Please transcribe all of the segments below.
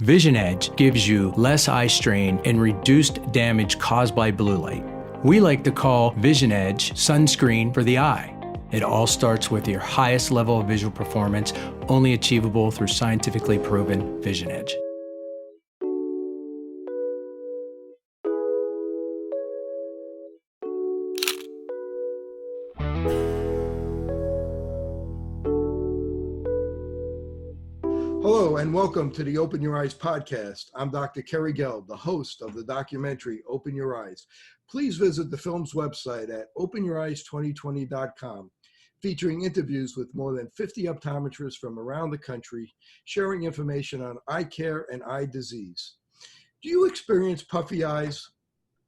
Vision Edge gives you less eye strain and reduced damage caused by blue light. We like to call Vision Edge sunscreen for the eye. It all starts with your highest level of visual performance, only achievable through scientifically proven Vision Edge. Hello and welcome to the Open Your Eyes podcast. I'm Dr. Kerry Geld, the host of the documentary Open Your Eyes. Please visit the film's website at openyoureyes2020.com, featuring interviews with more than 50 optometrists from around the country, sharing information on eye care and eye disease. Do you experience puffy eyes,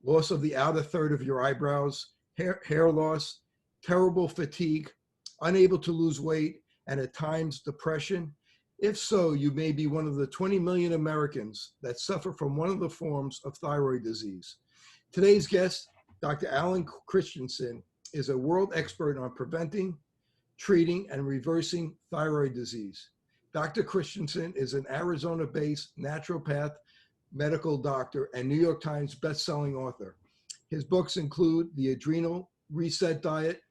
loss of the outer third of your eyebrows, hair loss, terrible fatigue, unable to lose weight, and at times depression? If so, you may be one of the 20 million Americans that suffer from one of the forms of thyroid disease. Today's guest, Dr. Alan Christensen, is a world expert on preventing, treating, and reversing thyroid disease. Dr. Christensen is an Arizona-based naturopath, medical doctor, and New York Times bestselling author. His books include The Adrenal Reset Diet,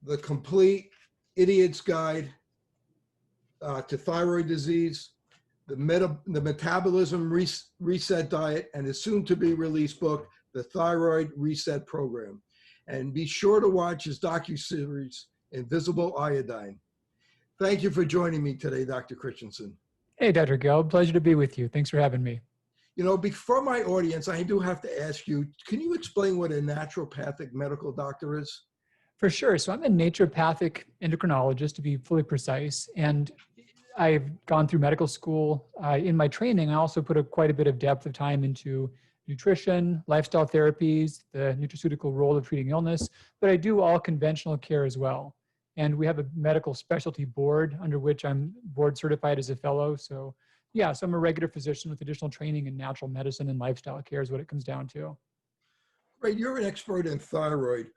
The Complete Idiot's Guide to Thyroid Disease, the Metabolism Reset Diet, and his soon-to-be released book, The Thyroid Reset Program. And be sure to watch his docuseries, Invisible Iodine. Thank you for joining me today, Dr. Christensen. Hey, Dr. Geld, pleasure to be with you. Thanks for having me. You know, before my audience, I do have to ask you, can you explain what a naturopathic medical doctor is? For sure. So I'm a naturopathic endocrinologist, to be fully precise, and I've gone through medical school. In my training, I also put quite a bit of depth of time into nutrition, lifestyle therapies, the nutraceutical role of treating illness, but I do all conventional care as well. And we have a medical specialty board under which I'm board certified as a fellow. So yeah, so I'm a regular physician with additional training in natural medicine and lifestyle care is what it comes down to. Right, you're an expert in thyroid.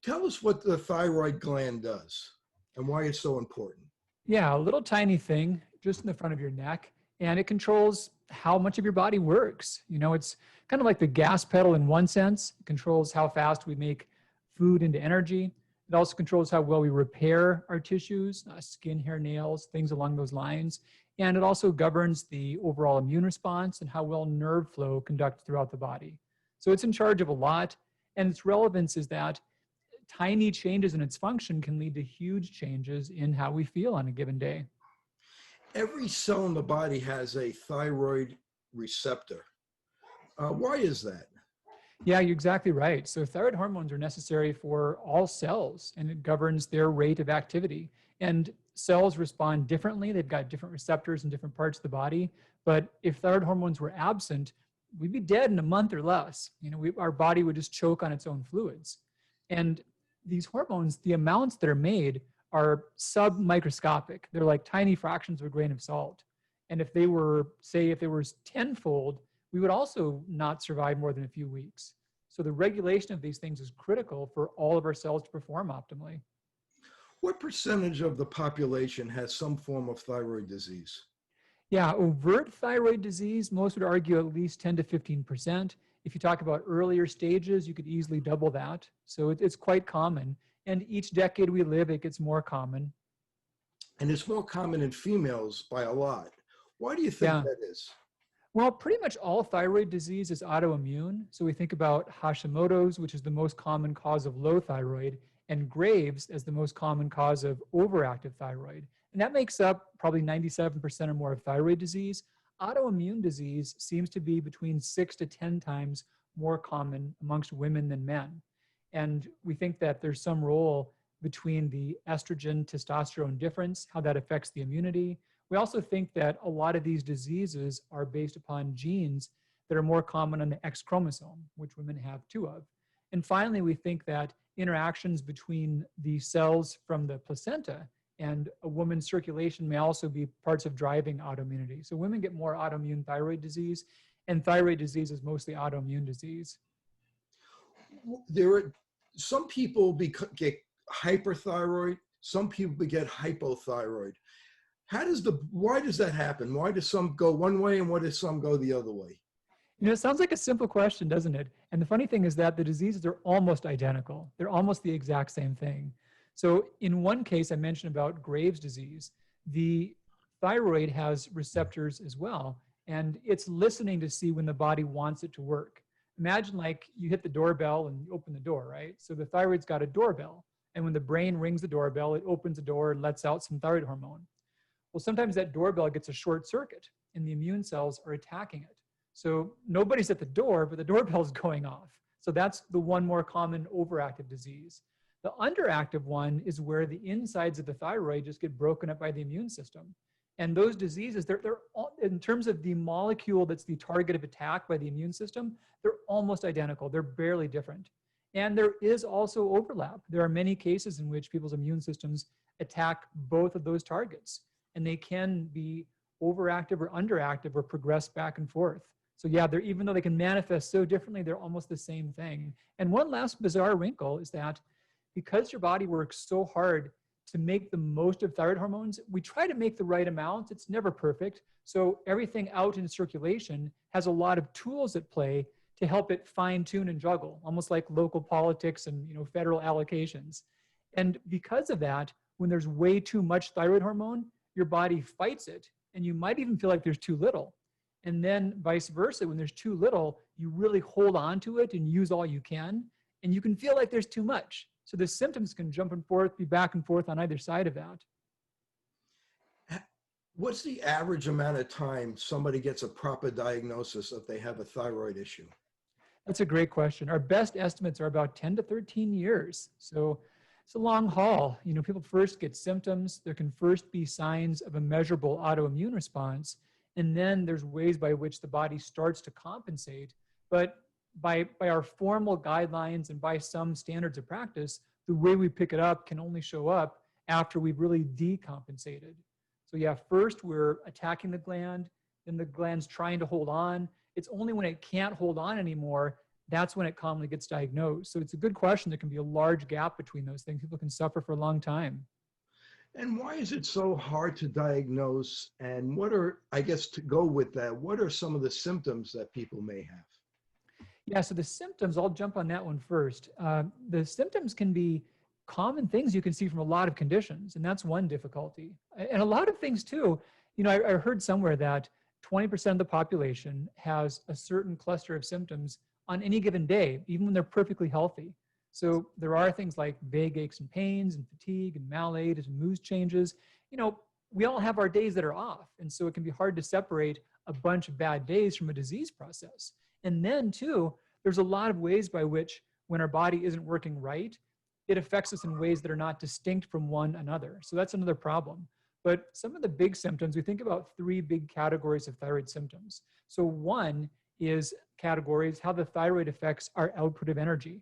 Tell us what the thyroid gland does and why it's so important. Yeah, a little tiny thing just in the front of your neck, and it controls how much of your body works. You know, it's kind of like the gas pedal in one sense. It controls how fast we make food into energy. It also controls how well we repair our tissues, skin, hair, nails, things along those lines. And it also governs the overall immune response and how well nerve flow conducts throughout the body. So it's in charge of a lot, and its relevance is that tiny changes in its function can lead to huge changes in how we feel on a given day. Every cell in the body has a thyroid receptor. Why is that? Yeah, you're exactly right. So thyroid hormones are necessary for all cells, and it governs their rate of activity. And cells respond differently. They've got different receptors in different parts of the body. But if thyroid hormones were absent, we'd be dead in a month or less. You know, our body would just choke on its own fluids. And these hormones, the amounts that are made are submicroscopic. They're like tiny fractions of a grain of salt. And if they were, say, if they were tenfold, we would also not survive more than a few weeks. So the regulation of these things is critical for all of our cells to perform optimally. What percentage of the population has some form of thyroid disease? Yeah, overt thyroid disease, most would argue at least 10 to 15%. If you talk about earlier stages, you could easily double that. So it's quite common. And each decade we live, it gets more common. And it's more common in females by a lot. Why do you think that is? Well, pretty much all thyroid disease is autoimmune. So we think about Hashimoto's, which is the most common cause of low thyroid, and Graves as the most common cause of overactive thyroid. And that makes up probably 97% or more of thyroid disease. Autoimmune disease seems to be between 6 to 10 times more common amongst women than men. And we think that there's some role between the estrogen testosterone difference, how that affects the immunity. We also think that a lot of these diseases are based upon genes that are more common on the X chromosome, which women have 2 of. And finally, we think that interactions between the cells from the placenta and a woman's circulation may also be parts of driving autoimmunity. So women get more autoimmune thyroid disease, and thyroid disease is mostly autoimmune disease. There are some people get hyperthyroid, some people get hypothyroid. Why does that happen? Why do some go one way and why do some go the other way? You know, it sounds like a simple question, doesn't it? And the funny thing is that the diseases are almost identical. They're almost the exact same thing. So in one case, I mentioned about Graves' disease, the thyroid has receptors as well, and it's listening to see when the body wants it to work. Imagine like you hit the doorbell and you open the door, right? So the thyroid's got a doorbell, and when the brain rings the doorbell, it opens the door and lets out some thyroid hormone. Well, sometimes that doorbell gets a short circuit and the immune cells are attacking it. So nobody's at the door, but the doorbell's going off. So that's the one more common overactive disease. The underactive one is where the insides of the thyroid just get broken up by the immune system. And those diseases, they're all, in terms of the molecule that's the target of attack by the immune system, they're almost identical. They're barely different. And there is also overlap. There are many cases in which people's immune systems attack both of those targets. And they can be overactive or underactive or progress back and forth. So yeah, even though they can manifest so differently, they're almost the same thing. And one last bizarre wrinkle is that because your body works so hard to make the most of thyroid hormones, we try to make the right amount. It's never perfect. So everything out in circulation has a lot of tools at play to help it fine tune and juggle, almost like local politics and federal allocations. And because of that, when there's way too much thyroid hormone, your body fights it, and you might even feel like there's too little. And then vice versa, when there's too little, you really hold on to it and use all you can, and you can feel like there's too much. So the symptoms can jump and forth, be back and forth on either side of that. What's the average amount of time somebody gets a proper diagnosis if they have a thyroid issue? That's a great question. Our best estimates are about 10 to 13 years. So it's a long haul. People first get symptoms. There can first be signs of a measurable autoimmune response. And then there's ways by which the body starts to compensate. But by our formal guidelines and by some standards of practice, the way we pick it up can only show up after we've really decompensated. So yeah, first we're attacking the gland, then the gland's trying to hold on. It's only when it can't hold on anymore, that's when it commonly gets diagnosed. So it's a good question. There can be a large gap between those things. People can suffer for a long time. And why is it so hard to diagnose? And to go with that, what are some of the symptoms that people may have? Yeah, so the symptoms, I'll jump on that one first. The symptoms can be common things you can see from a lot of conditions, and that's one difficulty. And a lot of things too, I heard somewhere that 20% of the population has a certain cluster of symptoms on any given day, even when they're perfectly healthy. So there are things like vague aches and pains and fatigue and malaise and mood changes. We all have our days that are off. And so it can be hard to separate a bunch of bad days from a disease process. And then too, there's a lot of ways by which when our body isn't working right, it affects us in ways that are not distinct from one another. So that's another problem. But some of the big symptoms, we think about 3 big categories of thyroid symptoms. So one is categories, how the thyroid affects our output of energy.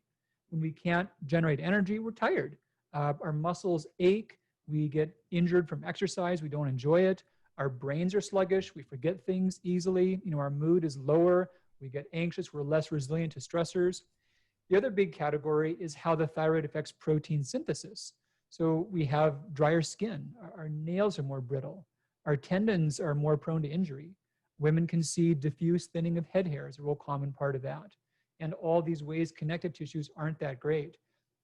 When we can't generate energy, we're tired. Our muscles ache. We get injured from exercise. We don't enjoy it. Our brains are sluggish. We forget things easily. Our mood is lower. We get anxious. We're less resilient to stressors. The other big category is how the thyroid affects protein synthesis. So we have drier skin. Our nails are more brittle. Our tendons are more prone to injury. Women can see diffuse thinning of head hair as a real common part of that. And all these ways connective tissues aren't that great.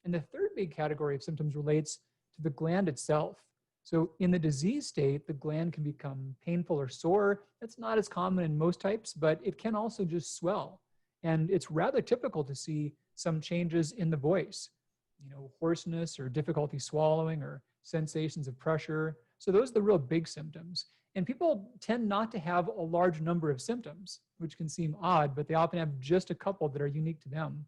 And the third big category of symptoms relates to the gland itself. So in the disease state, the gland can become painful or sore. That's not as common in most types, but it can also just swell. And it's rather typical to see some changes in the voice, hoarseness or difficulty swallowing or sensations of pressure. So those are the real big symptoms. And people tend not to have a large number of symptoms, which can seem odd, but they often have just a couple that are unique to them.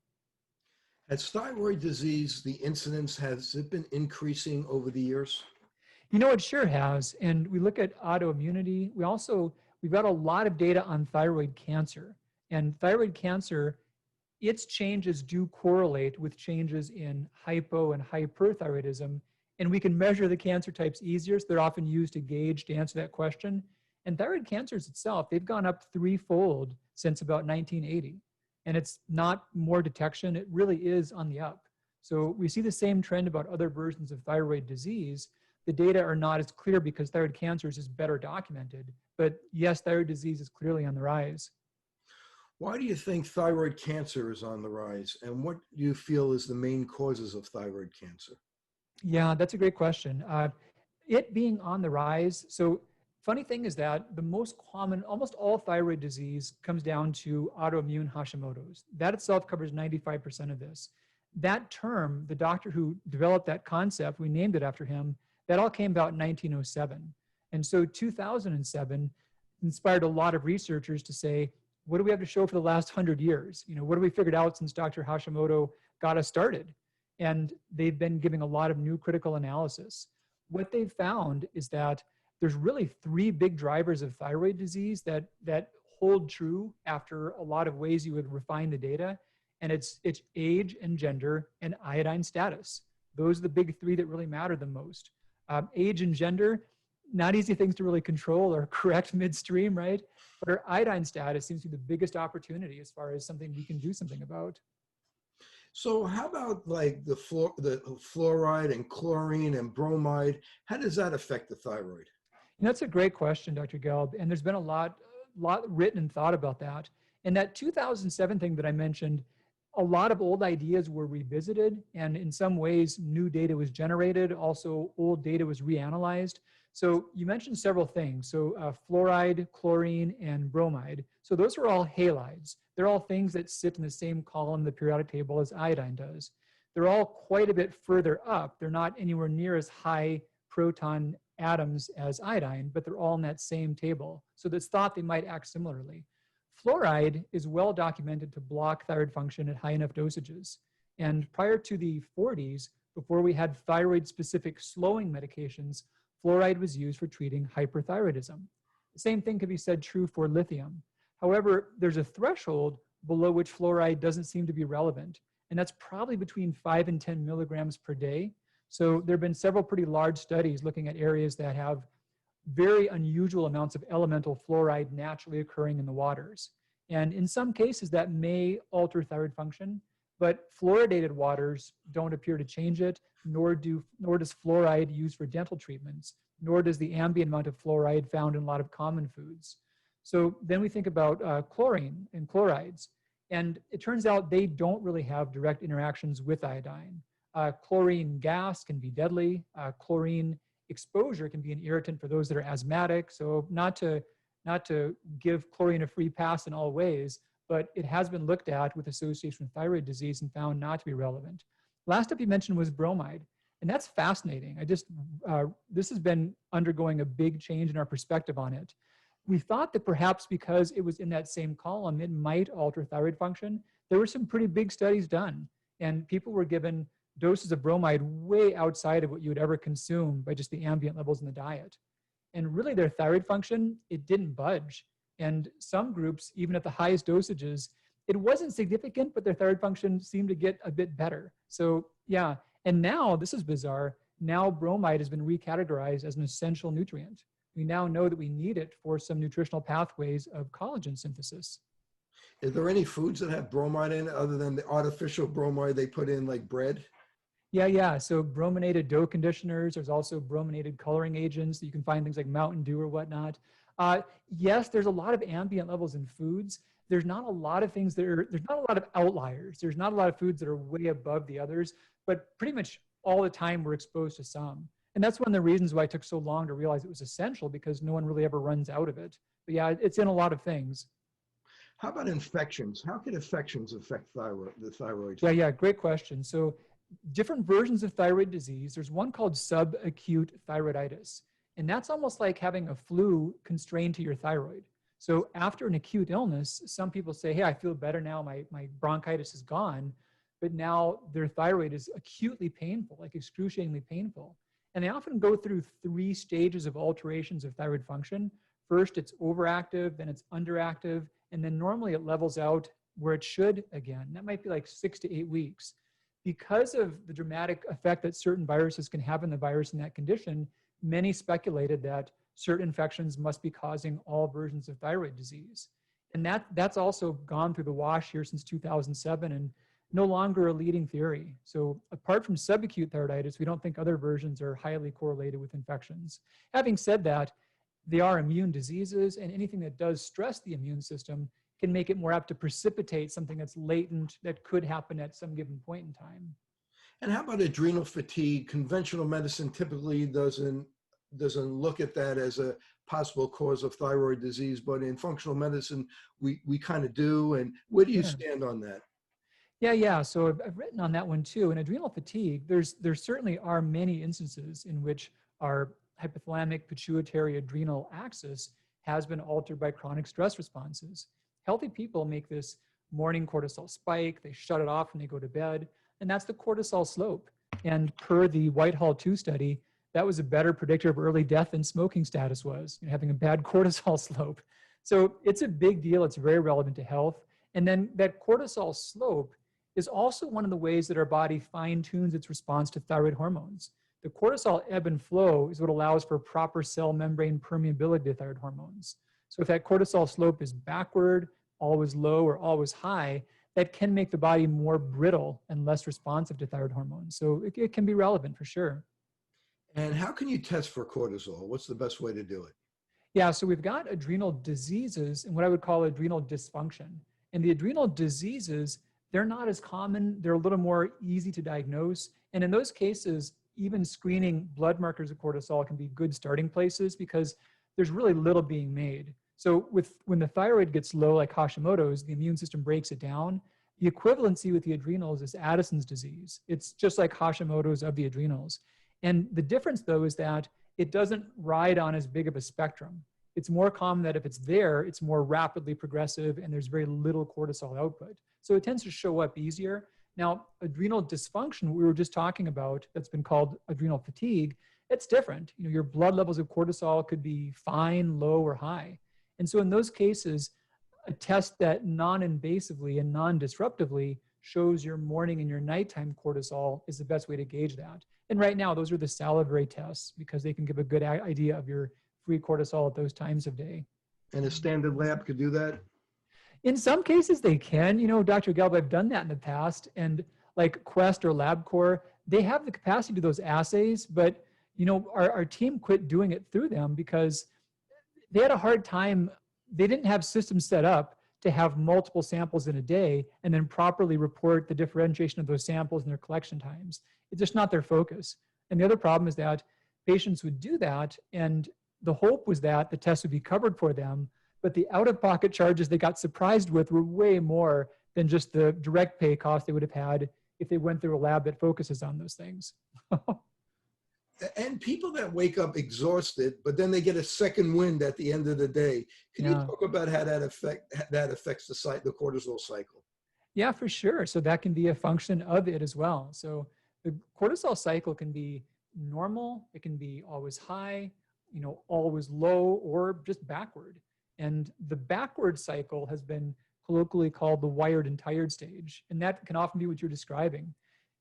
Has thyroid disease, the incidence, has it been increasing over the years? It sure has. And we look at autoimmunity. We've got a lot of data on thyroid cancer. And thyroid cancer, its changes do correlate with changes in hypo and hyperthyroidism. And we can measure the cancer types easier, so they're often used to gauge to answer that question. And thyroid cancers itself, they've gone up 3-fold since about 1980. And it's not more detection, it really is on the up. So we see the same trend about other versions of thyroid disease. the data are not as clear because thyroid cancers is better documented. But yes, thyroid disease is clearly on the rise. Why do you think thyroid cancer is on the rise, and what do you feel is the main causes of thyroid cancer? Yeah, that's a great question. It being on the rise, so funny thing is that the most common, almost all thyroid disease comes down to autoimmune Hashimoto's. That itself covers 95% of this. That term, the doctor who developed that concept, we named it after him, that all came about in 1907. And so 2007 inspired a lot of researchers to say, what do we have to show for the last 100 years? You know, what have we figured out since Dr. Hashimoto got us started? And they've been giving a lot of new critical analysis. What they've found is that there's really three big drivers of thyroid disease that hold true after a lot of ways you would refine the data. And it's age and gender and iodine status. Those are the big three that really matter the most. Age and gender, not easy things to really control or correct midstream, right? But our iodine status seems to be the biggest opportunity as far as something we can do something about. So how about like the fluoride and chlorine and bromide? How does that affect the thyroid? And that's a great question, Dr. Gelb. And there's been a lot written and thought about that. And that 2007 thing that I mentioned, a lot of old ideas were revisited, and in some ways, new data was generated. Also, old data was reanalyzed. So you mentioned several things. So fluoride, chlorine, and bromide. So those are all halides. They're all things that sit in the same column in the periodic table as iodine does. They're all quite a bit further up. They're not anywhere near as high proton atoms as iodine, but they're all in that same table. So it's thought they might act similarly. Fluoride is well documented to block thyroid function at high enough dosages. And prior to the 40s, before we had thyroid-specific slowing medications, fluoride was used for treating hyperthyroidism. The same thing could be said true for lithium. However, there's a threshold below which fluoride doesn't seem to be relevant, and that's probably between 5 and 10 milligrams per day. So there have been several pretty large studies looking at areas that have very unusual amounts of elemental fluoride naturally occurring in the waters. And in some cases that may alter thyroid function, but fluoridated waters don't appear to change it, nor does fluoride used for dental treatments, nor does the ambient amount of fluoride found in a lot of common foods. So then we think about chlorine and chlorides, and it turns out they don't really have direct interactions with iodine. Chlorine gas can be deadly. Chlorine exposure can be an irritant for those that are asthmatic. So not to give chlorine a free pass in all ways, but it has been looked at with association with thyroid disease and found not to be relevant. Last up you mentioned was bromide, and that's fascinating. This has been undergoing a big change in our perspective on it. We thought that perhaps because it was in that same column, it might alter thyroid function. There were some pretty big studies done, and people were given doses of bromide way outside of what you would ever consume by just the ambient levels in the diet. And really their thyroid function, it didn't budge. And some groups, even at the highest dosages, it wasn't significant, but their thyroid function seemed to get a bit better. So yeah, and now, this is bizarre, now bromide has been recategorized as an essential nutrient. We now know that we need it for some nutritional pathways of collagen synthesis. Is there any foods that have bromide in it other than the artificial bromide they put in like bread? Yeah. So brominated dough conditioners, there's also brominated coloring agents. You can find things like Mountain Dew or whatnot. Yes, there's a lot of ambient levels in foods. There's not a lot of things there's not a lot of outliers. There's not a lot of foods that are way above the others, but pretty much all the time we're exposed to some. And that's one of the reasons why it took so long to realize it was essential, because no one really ever runs out of it. But yeah, it's in a lot of things. How about infections? How can infections affect the thyroid? Yeah, great question. So different versions of thyroid disease, there's one called subacute thyroiditis. And that's almost like having a flu constrained to your thyroid. So after an acute illness, some people say, hey, I feel better now, my bronchitis is gone, but now their thyroid is acutely painful, like excruciatingly painful. And they often go through 3 stages of alterations of thyroid function. First, it's overactive, then it's underactive, and then normally it levels out where it should again. That might be like 6 to 8 weeks. Because of the dramatic effect that certain viruses can have in the virus in that condition, many speculated that certain infections must be causing all versions of thyroid disease. And that's also gone through the wash here since 2007. And no longer a leading theory. So apart from subacute thyroiditis, we don't think other versions are highly correlated with infections. Having said that, they are immune diseases, and anything that does stress the immune system can make it more apt to precipitate something that's latent that could happen at some given point in time. And how about adrenal fatigue? Conventional medicine typically doesn't look at that as a possible cause of thyroid disease, but in functional medicine, we kind of do. And where do you Sure. stand on that? Yeah. So I've written on that one too. In adrenal fatigue, there certainly are many instances in which our hypothalamic pituitary adrenal axis has been altered by chronic stress responses. Healthy people make this morning cortisol spike, they shut it off when they go to bed, and that's the cortisol slope. And per the Whitehall 2 study, that was a better predictor of early death than smoking status was, having a bad cortisol slope. So it's a big deal. It's very relevant to health. And then that cortisol slope is also one of the ways that our body fine-tunes its response to thyroid hormones. The cortisol ebb and flow is what allows for proper cell membrane permeability to thyroid hormones. So if that cortisol slope is backward, always low or always high, that can make the body more brittle and less responsive to thyroid hormones. So it can be relevant for sure. And how can you test for cortisol? What's the best way to do it? Yeah, so we've got adrenal diseases and what I would call adrenal dysfunction. And the adrenal diseases, they're not as common. They're a little more easy to diagnose. And in those cases, even screening blood markers of cortisol can be good starting places because there's really little being made. So when the thyroid gets low, like Hashimoto's, the immune system breaks it down. The equivalency with the adrenals is Addison's disease. It's just like Hashimoto's of the adrenals. And the difference, though, is that it doesn't ride on as big of a spectrum. It's more common that if it's there, it's more rapidly progressive and there's very little cortisol output. So it tends to show up easier. Now, adrenal dysfunction, we were just talking about, that's been called adrenal fatigue, it's different. Your blood levels of cortisol could be fine, low, or high. And so in those cases, a test that non-invasively and non-disruptively shows your morning and your nighttime cortisol is the best way to gauge that. And right now, those are the salivary tests because they can give a good idea of your free cortisol at those times of day. And a standard lab could do that? In some cases, they can. Dr. Gelb, I've done that in the past. And like Quest or LabCorp, they have the capacity to do those assays, but our team quit doing it through them because they had a hard time. They didn't have systems set up to have multiple samples in a day and then properly report the differentiation of those samples and their collection times. It's just not their focus. And the other problem is that patients would do that, and the hope was that the test would be covered for them, but the out-of-pocket charges they got surprised with were way more than just the direct pay cost they would have had if they went through a lab that focuses on those things. And people that wake up exhausted, but then they get a second wind at the end of the day. Can you talk about how that affects the cortisol cycle? Yeah, for sure. So that can be a function of it as well. So the cortisol cycle can be normal. It can be always high, always low, or just backward. And the backward cycle has been colloquially called the wired and tired stage. And that can often be what you're describing.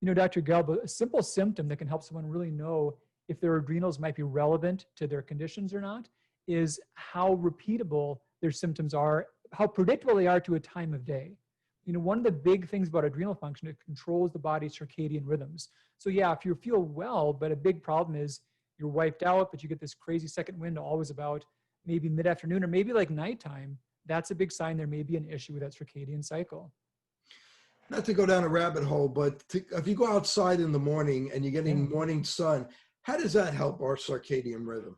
Dr. Gelb, a simple symptom that can help someone really know if their adrenals might be relevant to their conditions or not is how repeatable their symptoms are, how predictable they are to a time of day. One of the big things about adrenal function, it controls the body's circadian rhythms. So yeah, if you feel well, but a big problem is you're wiped out, but you get this crazy second wind always about maybe mid-afternoon or maybe like nighttime, that's a big sign there may be an issue with that circadian cycle. Not to go down a rabbit hole, but if you go outside in the morning and you're getting morning sun, how does that help our circadian rhythm?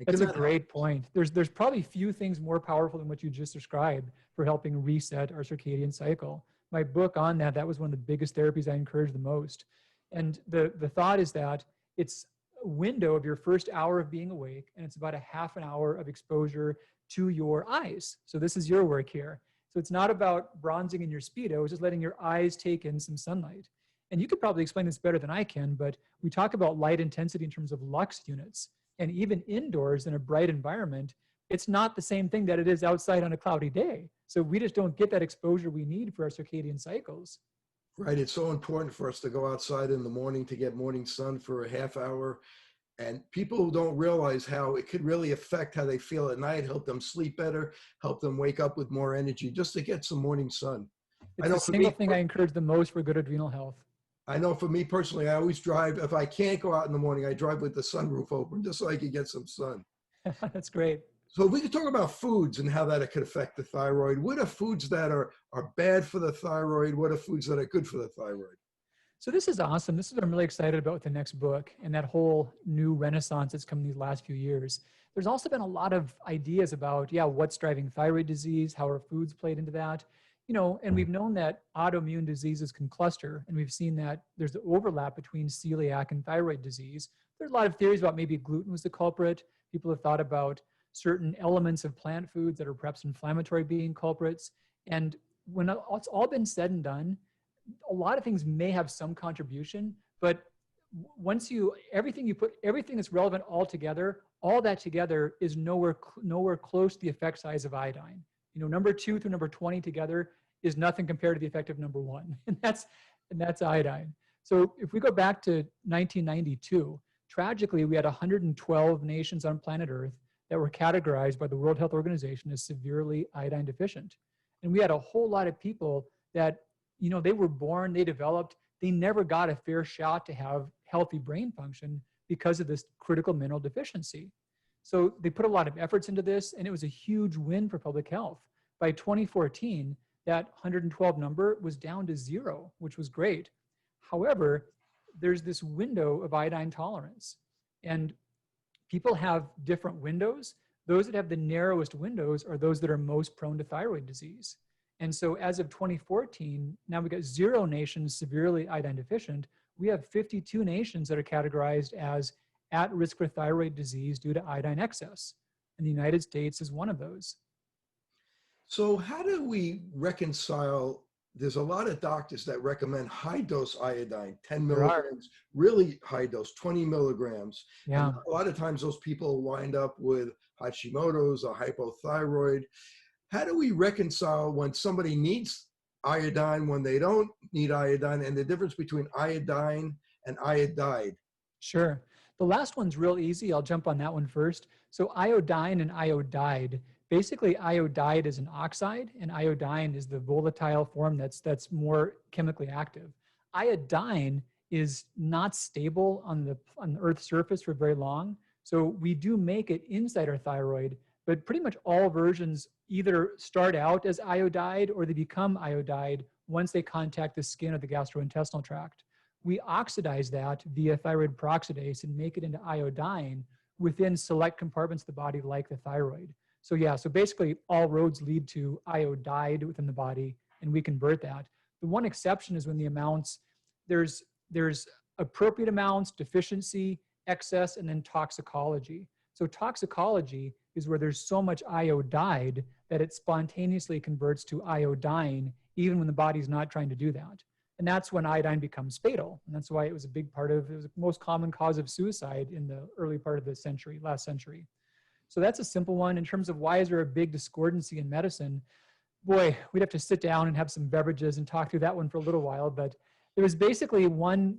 That's a great point. There's probably few things more powerful than what you just described for helping reset our circadian cycle. My book on that was one of the biggest therapies I encourage the most. And the thought is that it's a window of your first hour of being awake, and it's about a half an hour of exposure to your eyes. So this is your work here. So it's not about bronzing in your Speedo, it's just letting your eyes take in some sunlight. And you could probably explain this better than I can, but we talk about light intensity in terms of lux units. And even indoors in a bright environment, it's not the same thing that it is outside on a cloudy day. So we just don't get that exposure we need for our circadian cycles. Right. It's so important for us to go outside in the morning to get morning sun for a half hour. And people don't realize how it could really affect how they feel at night, help them sleep better, help them wake up with more energy, just to get some morning sun. I It's know the for single me, thing I encourage the most for good adrenal health. I know for me personally, I always drive, if I can't go out in the morning, I drive with the sunroof open just so I can get some sun. That's great. So if we could talk about foods and how that could affect the thyroid. What are foods that are bad for the thyroid? What are foods that are good for the thyroid? So this is awesome. This is what I'm really excited about with the next book and that whole new renaissance that's come these last few years. There's also been a lot of ideas about, what's driving thyroid disease, how are foods played into that, and we've known that autoimmune diseases can cluster, and we've seen that there's the overlap between celiac and thyroid disease. There's a lot of theories about maybe gluten was the culprit. People have thought about certain elements of plant foods that are perhaps inflammatory being culprits. And when it's all been said and done, a lot of things may have some contribution, but everything that's relevant all together, all that together is nowhere close to the effect size of iodine. Number 2 through number 20 together is nothing compared to the effect of number 1, and that's iodine. So if we go back to 1992, tragically, we had 112 nations on planet Earth that were categorized by the World Health Organization as severely iodine deficient. And we had a whole lot of people that, they were born, they developed, they never got a fair shot to have healthy brain function because of this critical mineral deficiency. So they put a lot of efforts into this, and it was a huge win for public health. By 2014, that 112 number was down to 0, which was great. However, there's this window of iodine tolerance, and people have different windows. Those that have the narrowest windows are those that are most prone to thyroid disease. And so as of 2014, now we've got 0 nations severely iodine deficient. We have 52 nations that are categorized as at risk for thyroid disease due to iodine excess. And the United States is one of those. So how do we reconcile? There's a lot of doctors that recommend high dose iodine, 10 milligrams, really high dose, 20 milligrams. Yeah. And a lot of times those people wind up with hashimoto's or hypothyroid. How do we reconcile when somebody needs iodine, when they don't need iodine, and the difference between iodine and iodide? Sure. The last one's real easy. I'll jump on that one first. So iodine and iodide, basically iodide is an oxide and iodine is the volatile form that's more chemically active. Iodine is not stable on the Earth's surface for very long. So we do make it inside our thyroid, but pretty much all versions either start out as iodide or they become iodide once they contact the skin or the gastrointestinal tract. We oxidize that via thyroid peroxidase and make it into iodine within select compartments of the body like the thyroid. So so basically all roads lead to iodide within the body, and we convert that. The one exception is when the amounts, there's appropriate amounts, deficiency, excess, and then toxicology. So toxicology is where there's so much iodide that it spontaneously converts to iodine, even when the body's not trying to do that. And that's when iodine becomes fatal. And that's why it was it was the most common cause of suicide in the early part of the last century. So that's a simple one. In terms of why is there a big discordancy in medicine, boy, we'd have to sit down and have some beverages and talk through that one for a little while. But there was basically one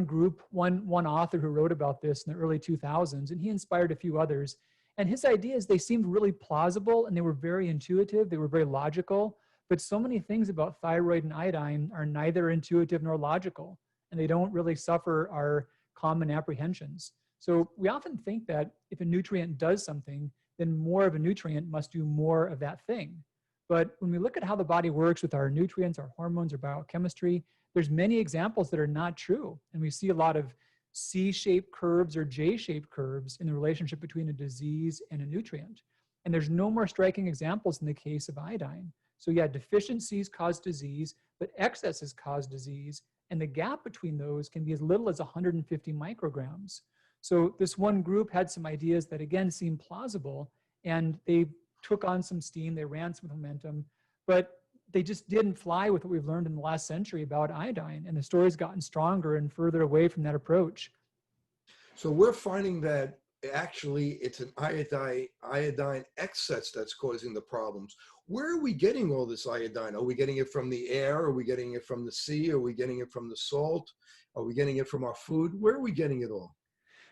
group, one author who wrote about this in the early 2000s, and he inspired a few others. And his ideas, they seemed really plausible and they were very intuitive. They were very logical. But so many things about thyroid and iodine are neither intuitive nor logical, and they don't really suffer our common apprehensions. So we often think that if a nutrient does something, then more of a nutrient must do more of that thing. But when we look at how the body works with our nutrients, our hormones, our biochemistry, there's many examples that are not true. And we see a lot of C-shaped curves or J-shaped curves in the relationship between a disease and a nutrient. And there's no more striking examples in the case of iodine. So deficiencies cause disease, but excesses cause disease. And the gap between those can be as little as 150 micrograms. So this one group had some ideas that again seemed plausible, and they took on some steam, they ran some momentum, but they just didn't fly with what we've learned in the last century about iodine. And the story's gotten stronger and further away from that approach. So we're finding that actually it's an iodine excess that's causing the problems. Where are we getting all this iodine? Are we getting it from the air? Are we getting it from the sea? Are we getting it from the salt? Are we getting it from our food? Where are we getting it all?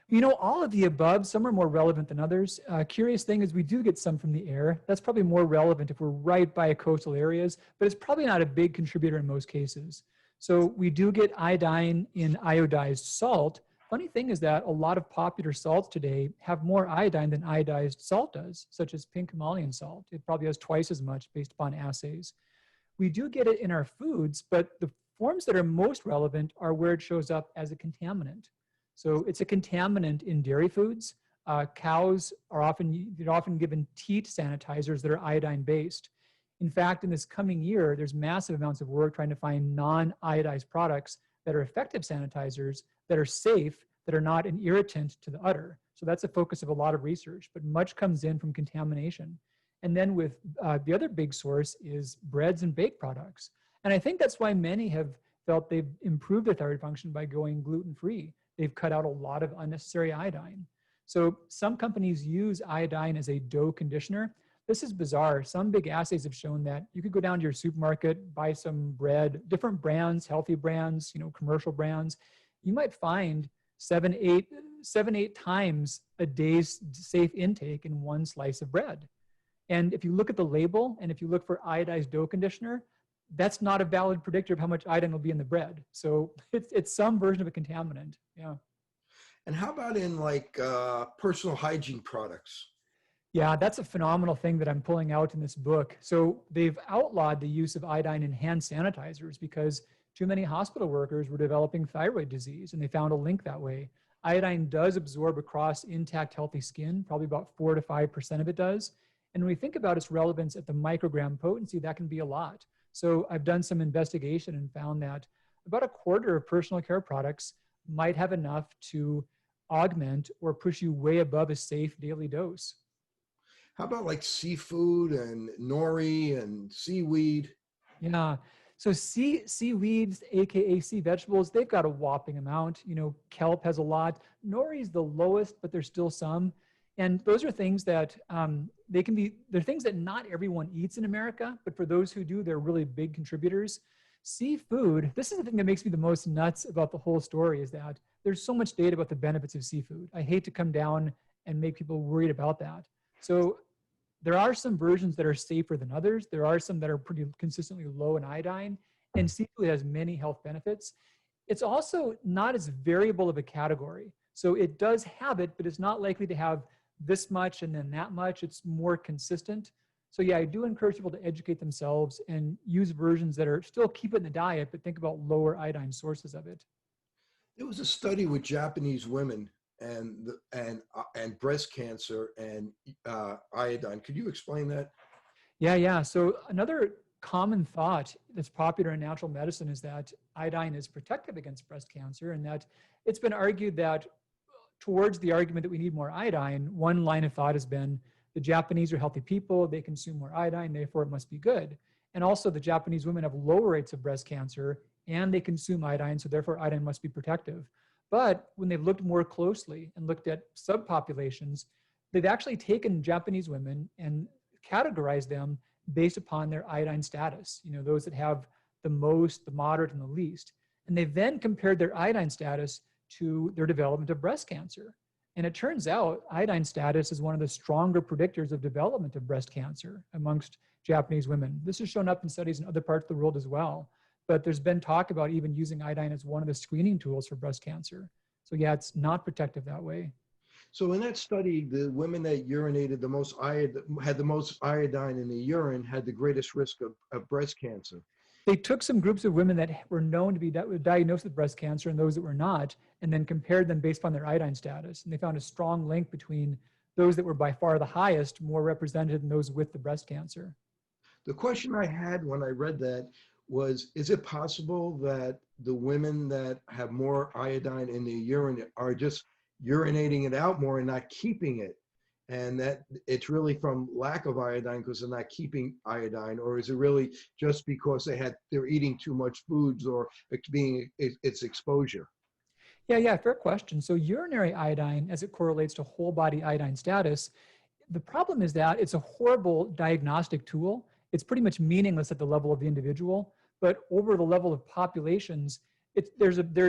You know, all of the above, some are more relevant than others. Curious thing is we do get some from the air. That's probably more relevant if we're right by coastal areas, but it's probably not a big contributor in most cases. So we do get iodine in iodized salt. Funny thing is that a lot of popular salts today have more iodine than iodized salt does, such as pink Himalayan salt. It probably has twice as much based upon assays. We do get it in our foods, but the forms that are most relevant are where it shows up as a contaminant. So it's a contaminant in dairy foods. Cows are often given teat sanitizers that are iodine based. In fact, in this coming year, there's massive amounts of work trying to find non-iodized products that are effective sanitizers, that are safe, that are not an irritant to the udder. So that's a focus of a lot of research, but much comes in from contamination. And then with the other big source is breads and baked products. And I think that's why many have felt they've improved their thyroid function by going gluten-free. They've cut out a lot of unnecessary iodine. So some companies use iodine as a dough conditioner. This is bizarre. Some big assays have shown that you could go down to your supermarket, buy some bread, different brands, healthy brands, commercial brands. You might find 7-8 times a day's safe intake in one slice of bread. And if you look at the label and if you look for iodized dough conditioner, that's not a valid predictor of how much iodine will be in the bread. So it's some version of a contaminant. Yeah. And how about in like personal hygiene products? Yeah, that's a phenomenal thing that I'm pulling out in this book. So they've outlawed the use of iodine in hand sanitizers because too many hospital workers were developing thyroid disease, and they found a link that way. Iodine does absorb across intact, healthy skin, probably about 4 to 5% of it does. And when we think about its relevance at the microgram potency, that can be a lot. So I've done some investigation and found that about a quarter of personal care products might have enough to augment or push you way above a safe daily dose. How about like seafood and nori and seaweed? Yeah. So seaweeds, AKA sea vegetables, they've got a whopping amount. Kelp has a lot. Nori is the lowest, but there's still some. And those are things that they're things that not everyone eats in America, but for those who do, they're really big contributors. Seafood, this is the thing that makes me the most nuts about the whole story, is that there's so much data about the benefits of seafood. I hate to come down and make people worried about that. So there are some versions that are safer than others. There are some that are pretty consistently low in iodine, and seafood has many health benefits. It's also not as variable of a category. So it does have it, but it's not likely to have this much and then that much. It's more consistent. So yeah, I do encourage people to educate themselves and use versions that are still keep it in the diet, but think about lower iodine sources of it. There was a study with Japanese women and breast cancer and iodine. Could you explain that? Yeah. So another common thought that's popular in natural medicine is that iodine is protective against breast cancer, and that it's been argued that towards the argument that we need more iodine, one line of thought has been the Japanese are healthy people, they consume more iodine, therefore it must be good. And also the Japanese women have lower rates of breast cancer and they consume iodine, so therefore iodine must be protective. But when they've looked more closely and looked at subpopulations, they've actually taken Japanese women and categorized them based upon their iodine status, those that have the most, the moderate, and the least. And they've then compared their iodine status to their development of breast cancer. And it turns out iodine status is one of the stronger predictors of development of breast cancer amongst Japanese women. This has shown up in studies in other parts of the world as well. But there's been talk about even using iodine as one of the screening tools for breast cancer. So yeah, it's not protective that way. So in that study, the women that urinated the most had the most iodine in the urine had the greatest risk of breast cancer. They took some groups of women that were known to be diagnosed with breast cancer and those that were not, and then compared them based on their iodine status. And they found a strong link between those that were by far the highest, more represented than those with the breast cancer. The question I had when I read that was, is it possible that the women that have more iodine in the urine are just urinating it out more and not keeping it? And that it's really from lack of iodine because they're not keeping iodine, or is it really just because they're eating too much foods, or it's exposure? Yeah, fair question. So urinary iodine, as it correlates to whole body iodine status, the problem is that it's a horrible diagnostic tool. It's pretty much meaningless at the level of the individual, but over the level of populations, There's about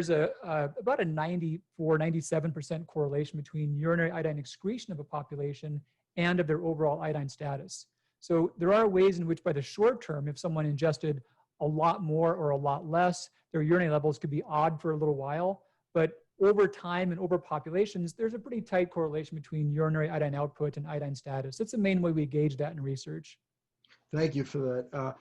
a 97% correlation between urinary iodine excretion of a population and of their overall iodine status. So there are ways in which by the short term, if someone ingested a lot more or a lot less, their urinary levels could be odd for a little while. But over time and over populations, there's a pretty tight correlation between urinary iodine output and iodine status. That's the main way we gauge that in research. Thank you for that.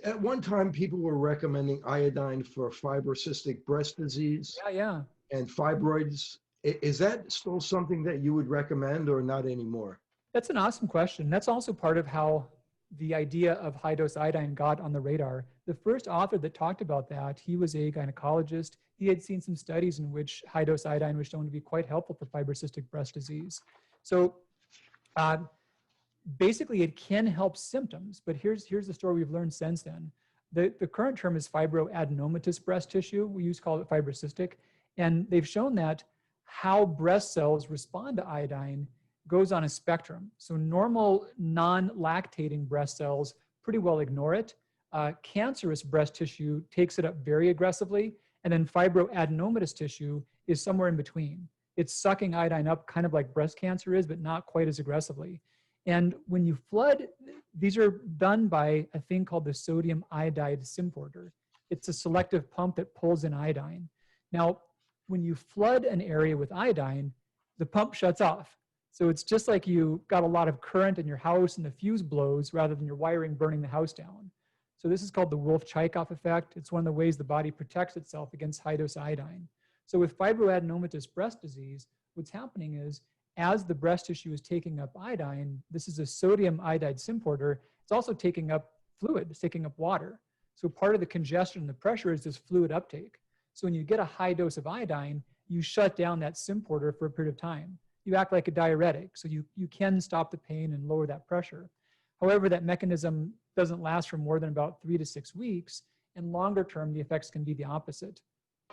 At one time, people were recommending iodine for fibrocystic breast disease Yeah. and fibroids. Is that still something that you would recommend or not anymore? That's an awesome question. That's also part of how the idea of high dose iodine got on the radar. The first author that talked about that, he was a gynecologist. He had seen some studies in which high dose iodine was shown to be quite helpful for fibrocystic breast disease. So basically it can help symptoms, but here's the story we've learned since then. The current term is fibroadenomatous breast tissue. We used to call it fibrocystic. And they've shown that how breast cells respond to iodine goes on a spectrum. So normal non-lactating breast cells pretty well ignore it. Cancerous breast tissue takes it up very aggressively. And then fibroadenomatous tissue is somewhere in between. It's sucking iodine up kind of like breast cancer is, but not quite as aggressively. And when you flood, these are done by a thing called the sodium iodide symporter. It's a selective pump that pulls in iodine. Now, when you flood an area with iodine, the pump shuts off. So it's just like you got a lot of current in your house and the fuse blows rather than your wiring burning the house down. So this is called the Wolff-Chaikoff effect. It's one of the ways the body protects itself against high-dose iodine. So with fibroadenomatous breast disease, what's happening is as the breast tissue is taking up iodine, this is a sodium iodide symporter, it's also taking up fluid, it's taking up water. So part of the congestion and the pressure is this fluid uptake. So when you get a high dose of iodine, you shut down that symporter for a period of time. You act like a diuretic, so you can stop the pain and lower that pressure. However, that mechanism doesn't last for more than about 3 to 6 weeks, and longer term, the effects can be the opposite.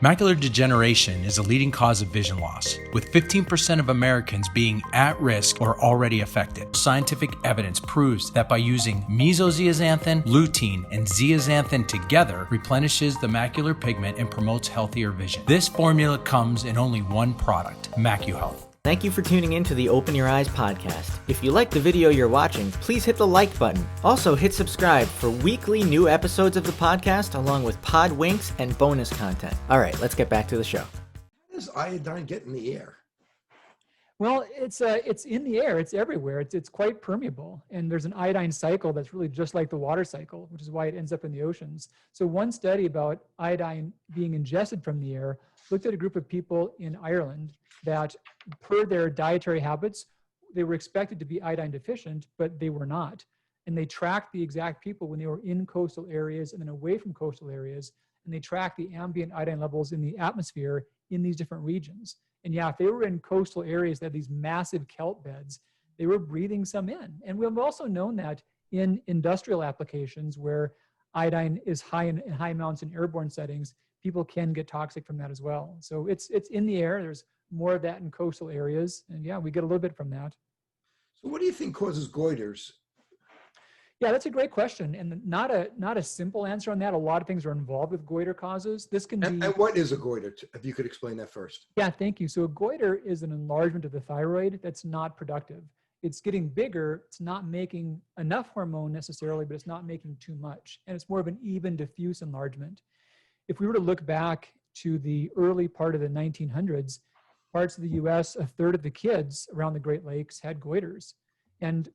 Macular degeneration is a leading cause of vision loss, with 15% of Americans being at risk or already affected. Scientific evidence proves that by using mesozeaxanthin, lutein, and zeaxanthin together replenishes the macular pigment and promotes healthier vision. This formula comes in only one product, MacuHealth. Thank you for tuning in to the Open Your Eyes podcast. If you like the video you're watching, please hit the like button. Also, hit subscribe for weekly new episodes of the podcast, along with pod winks and bonus content. All right, let's get back to the show. How does iodine get in the air? Well, it's in the air. It's everywhere. It's quite permeable. And there's an iodine cycle that's really just like the water cycle, which is why it ends up in the oceans. So one study about iodine being ingested from the air looked at a group of people in Ireland that, per their dietary habits, they were expected to be iodine deficient, but they were not. And they tracked the exact people when they were in coastal areas and then away from coastal areas. And they tracked the ambient iodine levels in the atmosphere in these different regions. And yeah, if they were in coastal areas that had these massive kelp beds, they were breathing some in. And we've also known that in industrial applications where iodine is high in high amounts in airborne settings, people can get toxic from that as well. So it's in the air. There's more of that in coastal areas. And yeah, we get a little bit from that. So what do you think causes goiters? Yeah, that's a great question. And not a simple answer on that. A lot of things are involved with goiter causes. This can be... And what is a goiter? If you could explain that first. Yeah, thank you. So a goiter is an enlargement of the thyroid that's not productive. It's getting bigger. It's not making enough hormone necessarily, but it's not making too much. And it's more of an even diffuse enlargement. If we were to look back to the early part of the 1900s, parts of the US, a third of the kids around the Great Lakes had goiters. And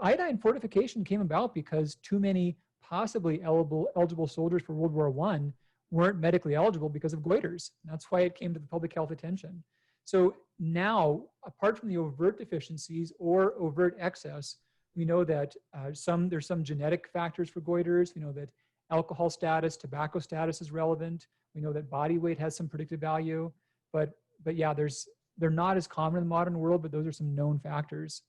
iodine fortification came about because too many possibly eligible soldiers for World War I weren't medically eligible because of goiters. That's why it came to the public health attention. So now, apart from the overt deficiencies or overt excess, we know that there's some genetic factors for goiters. We know that alcohol status, tobacco status is relevant. We know that body weight has some predictive value. But yeah, they're not as common in the modern world, but those are some known factors.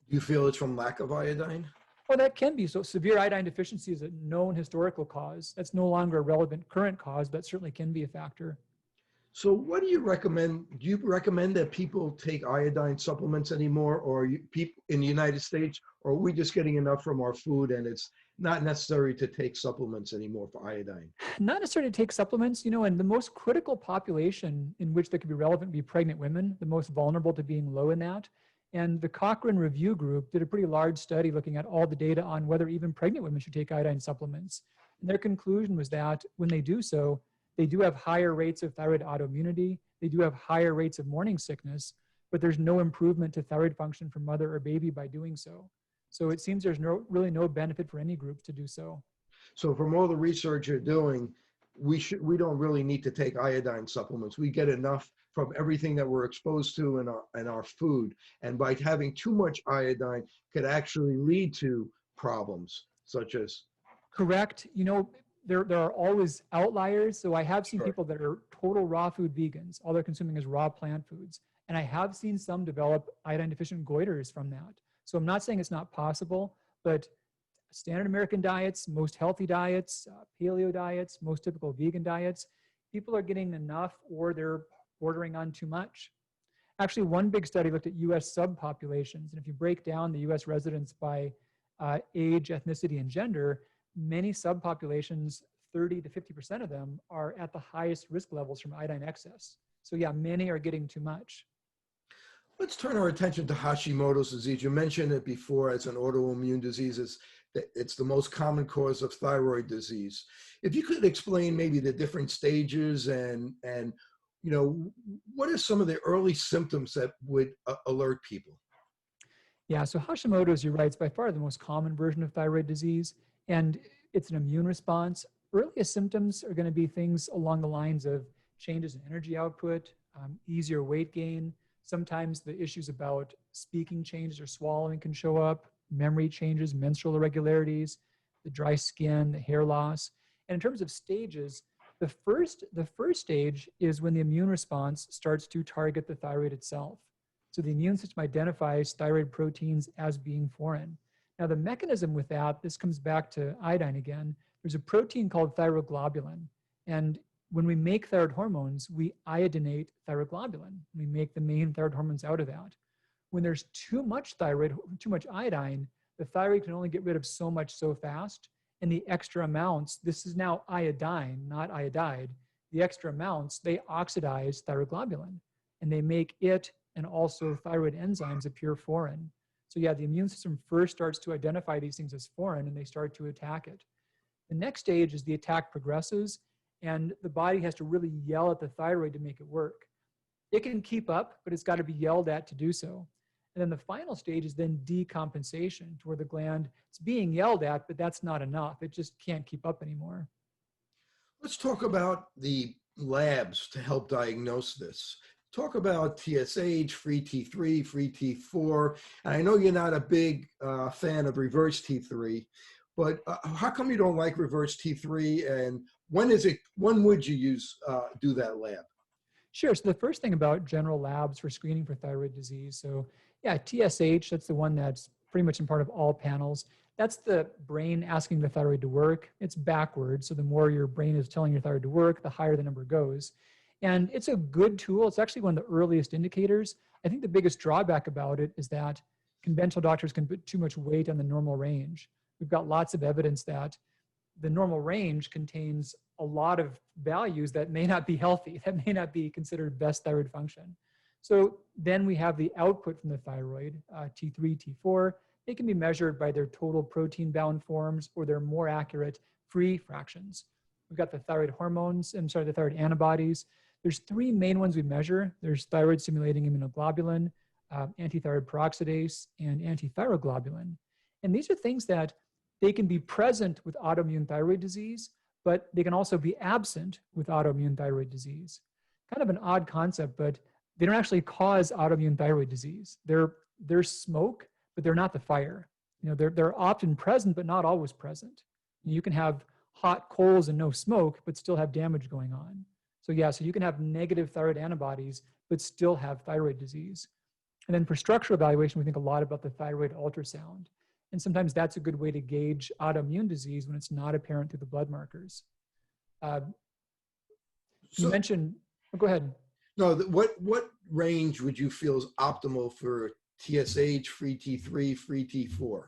Do you feel it's from lack of iodine? Well, that can be. So severe iodine deficiency is a known historical cause. That's no longer a relevant current cause, but certainly can be a factor. So what do you recommend? Do you recommend that people take iodine supplements anymore, or people in the United States, or are we just getting enough from our food and it's not necessary to take supplements anymore for iodine? Not necessarily to take supplements, and the most critical population in which that could be relevant would be pregnant women, the most vulnerable to being low in that. And the Cochrane Review Group did a pretty large study looking at all the data on whether even pregnant women should take iodine supplements. And their conclusion was that when they do so, they do have higher rates of thyroid autoimmunity, they do have higher rates of morning sickness, but there's no improvement to thyroid function for mother or baby by doing so. So it seems there's really no benefit for any group to do so. So from all the research you're doing, we don't really need to take iodine supplements. We get enough from everything that we're exposed to in our food. And by having too much iodine could actually lead to problems such as. Correct. There are always outliers. So I have seen people that are total raw food vegans. All they're consuming is raw plant foods. And I have seen some develop iodine deficient goiters from that. So I'm not saying it's not possible, but standard American diets, most healthy diets, paleo diets, most typical vegan diets, people are getting enough or they're bordering on too much. Actually, one big study looked at US subpopulations. And if you break down the US residents by age, ethnicity, and gender, many subpopulations, 30 to 50% of them are at the highest risk levels from iodine excess. So yeah, many are getting too much. Let's turn our attention to Hashimoto's disease. You mentioned it before as an autoimmune disease. It's the most common cause of thyroid disease. If you could explain maybe the different stages and what are some of the early symptoms that would alert people? Yeah, so Hashimoto's, you're right, it's by far the most common version of thyroid disease, and it's an immune response. Earliest symptoms are going to be things along the lines of changes in energy output, easier weight gain. Sometimes the issues about speaking changes or swallowing can show up, memory changes, menstrual irregularities, the dry skin, the hair loss. And in terms of stages, the first stage is when the immune response starts to target the thyroid itself. So the immune system identifies thyroid proteins as being foreign. Now the mechanism with that, this comes back to iodine again, there's a protein called thyroglobulin. And when we make thyroid hormones, we iodinate thyroglobulin. We make the main thyroid hormones out of that. When there's too much thyroid, too much iodine, the thyroid can only get rid of so much so fast. And the extra amounts, this is now iodine, not iodide, the extra amounts, they oxidize thyroglobulin. And they make it and also thyroid enzymes appear foreign. So yeah, the immune system first starts to identify these things as foreign and they start to attack it. The next stage is the attack progresses and the body has to really yell at the thyroid to make it work. It can keep up, but it's got to be yelled at to do so. And then the final stage is then decompensation, to where the gland is being yelled at, but that's not enough. It just can't keep up anymore. Let's talk about the labs to help diagnose this. Talk about TSH, free T3, free T4. And I know you're not a big fan of reverse T3, but how come you don't like reverse T3? And when would you do that lab? Sure. So the first thing about general labs for screening for thyroid disease. So yeah, TSH, that's the one that's pretty much in part of all panels. That's the brain asking the thyroid to work. It's backwards. So the more your brain is telling your thyroid to work, the higher the number goes. And it's a good tool. It's actually one of the earliest indicators. I think the biggest drawback about it is that conventional doctors can put too much weight on the normal range. We've got lots of evidence that the normal range contains a lot of values that may not be healthy, that may not be considered best thyroid function. So then we have the output from the thyroid, T3, T4. They can be measured by their total protein bound forms or their more accurate free fractions. We've got the thyroid hormones, the thyroid antibodies. There's three main ones we measure. There's thyroid stimulating immunoglobulin, antithyroid peroxidase, and antithyroglobulin. And these are things that they can be present with autoimmune thyroid disease, but they can also be absent with autoimmune thyroid disease. Kind of an odd concept, but they don't actually cause autoimmune thyroid disease. They're smoke, but they're not the fire. They're often present, but not always present. You can have hot coals and no smoke, but still have damage going on. So yeah, so you can have negative thyroid antibodies, but still have thyroid disease. And then for structural evaluation, we think a lot about the thyroid ultrasound. And sometimes that's a good way to gauge autoimmune disease when it's not apparent through the blood markers. You mentioned Go ahead. No, what range would you feel is optimal for TSH, free T3, free T4?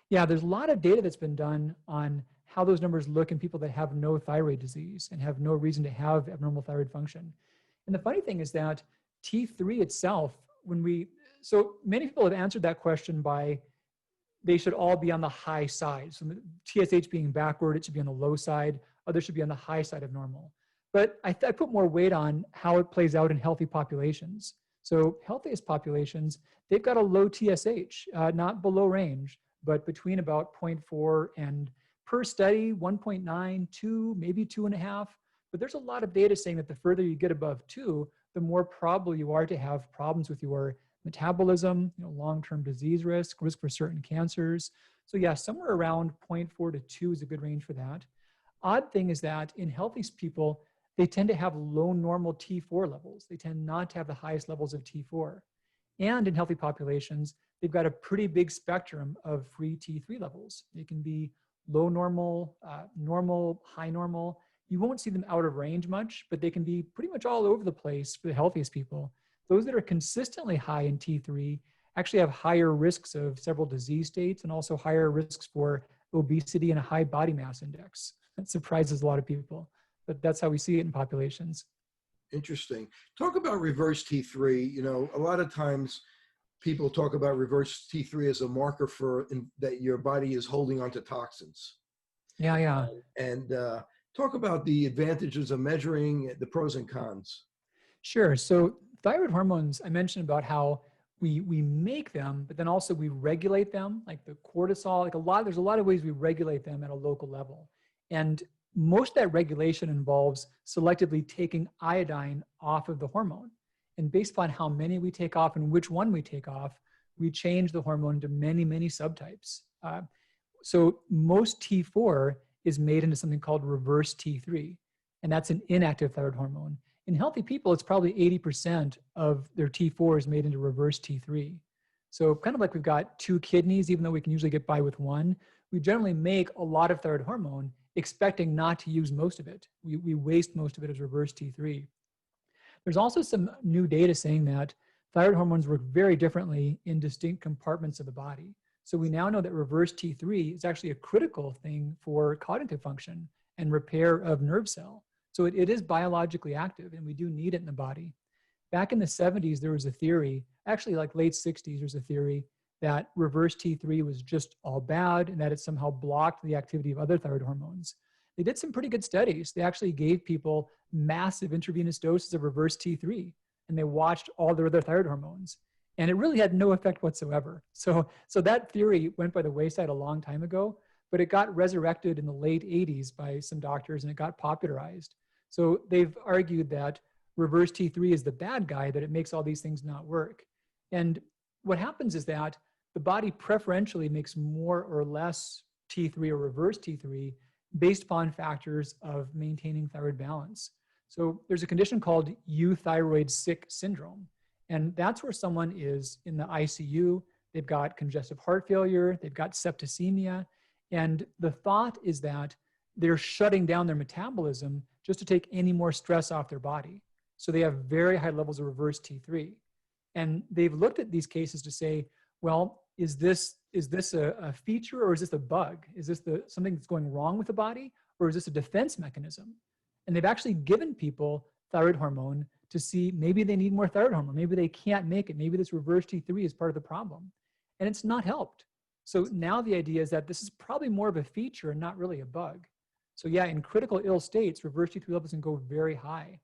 Yeah, there's a lot of data that's been done on how those numbers look in people that have no thyroid disease and have no reason to have abnormal thyroid function. And the funny thing is that T3 itself, so many people have answered that question by they should all be on the high side. So TSH being backward, it should be on the low side. Others should be on the high side of normal. But I put more weight on how it plays out in healthy populations. So healthiest populations, they've got a low TSH, not below range, but between about 0.4 and per study, 1.9, 2, maybe 2.5. But there's a lot of data saying that the further you get above 2, the more probable you are to have problems with your metabolism, long-term disease risk for certain cancers. So yeah, somewhere around 0.4 to 2 is a good range for that. Odd thing is that in healthy people, they tend to have low normal T4 levels. They tend not to have the highest levels of T4. And in healthy populations, they've got a pretty big spectrum of free T3 levels. They can be low normal, normal, high normal. You won't see them out of range much, but they can be pretty much all over the place for the healthiest people. Those that are consistently high in T3 actually have higher risks of several disease states and also higher risks for obesity and a high body mass index. That surprises a lot of people, but that's how we see it in populations. Interesting. Talk about reverse T3. A lot of times people talk about reverse T3 as a marker for that your body is holding onto toxins. Yeah. And talk about the advantages of measuring, the pros and cons. Sure. So thyroid hormones, I mentioned about how we make them, but then also we regulate them, like the cortisol, there's a lot of ways we regulate them at a local level. And most of that regulation involves selectively taking iodine off of the hormone. And based upon how many we take off and which one we take off, we change the hormone to many, many subtypes. So most T4 is made into something called reverse T3, and that's an inactive thyroid hormone. In healthy people, it's probably 80% of their T4 is made into reverse T3. So kind of like we've got two kidneys, even though we can usually get by with one, we generally make a lot of thyroid hormone expecting not to use most of it. We waste most of it as reverse T3. There's also some new data saying that thyroid hormones work very differently in distinct compartments of the body. So we now know that reverse T3 is actually a critical thing for cognitive function and repair of nerve cell. So it is biologically active, and we do need it in the body. Back in the 70s, there was a theory, actually like late 60s, there's a theory that reverse T3 was just all bad and that it somehow blocked the activity of other thyroid hormones. They did some pretty good studies. They actually gave people massive intravenous doses of reverse T3, and they watched all their other thyroid hormones. And it really had no effect whatsoever. So that theory went by the wayside a long time ago, but it got resurrected in the late 80s by some doctors and it got popularized. So they've argued that reverse T3 is the bad guy, that it makes all these things not work. And what happens is that the body preferentially makes more or less T3 or reverse T3 based upon factors of maintaining thyroid balance. So there's a condition called Euthyroid sick syndrome. And that's where someone is in the ICU, they've got congestive heart failure, they've got septicemia, and the thought is that they're shutting down their metabolism just to take any more stress off their body. So they have very high levels of reverse T3. And they've looked at these cases to say, well, is this a feature or is this a bug? Is this something that's going wrong with the body, or is this a defense mechanism? And they've actually given people thyroid hormone to see maybe they need more thyroid hormone. Maybe they can't make it. Maybe this reverse T3 is part of the problem. And it's not helped. So now the idea is that this is probably more of a feature and not really a bug. So yeah, in critical ill states, reverse T3 levels can go very high.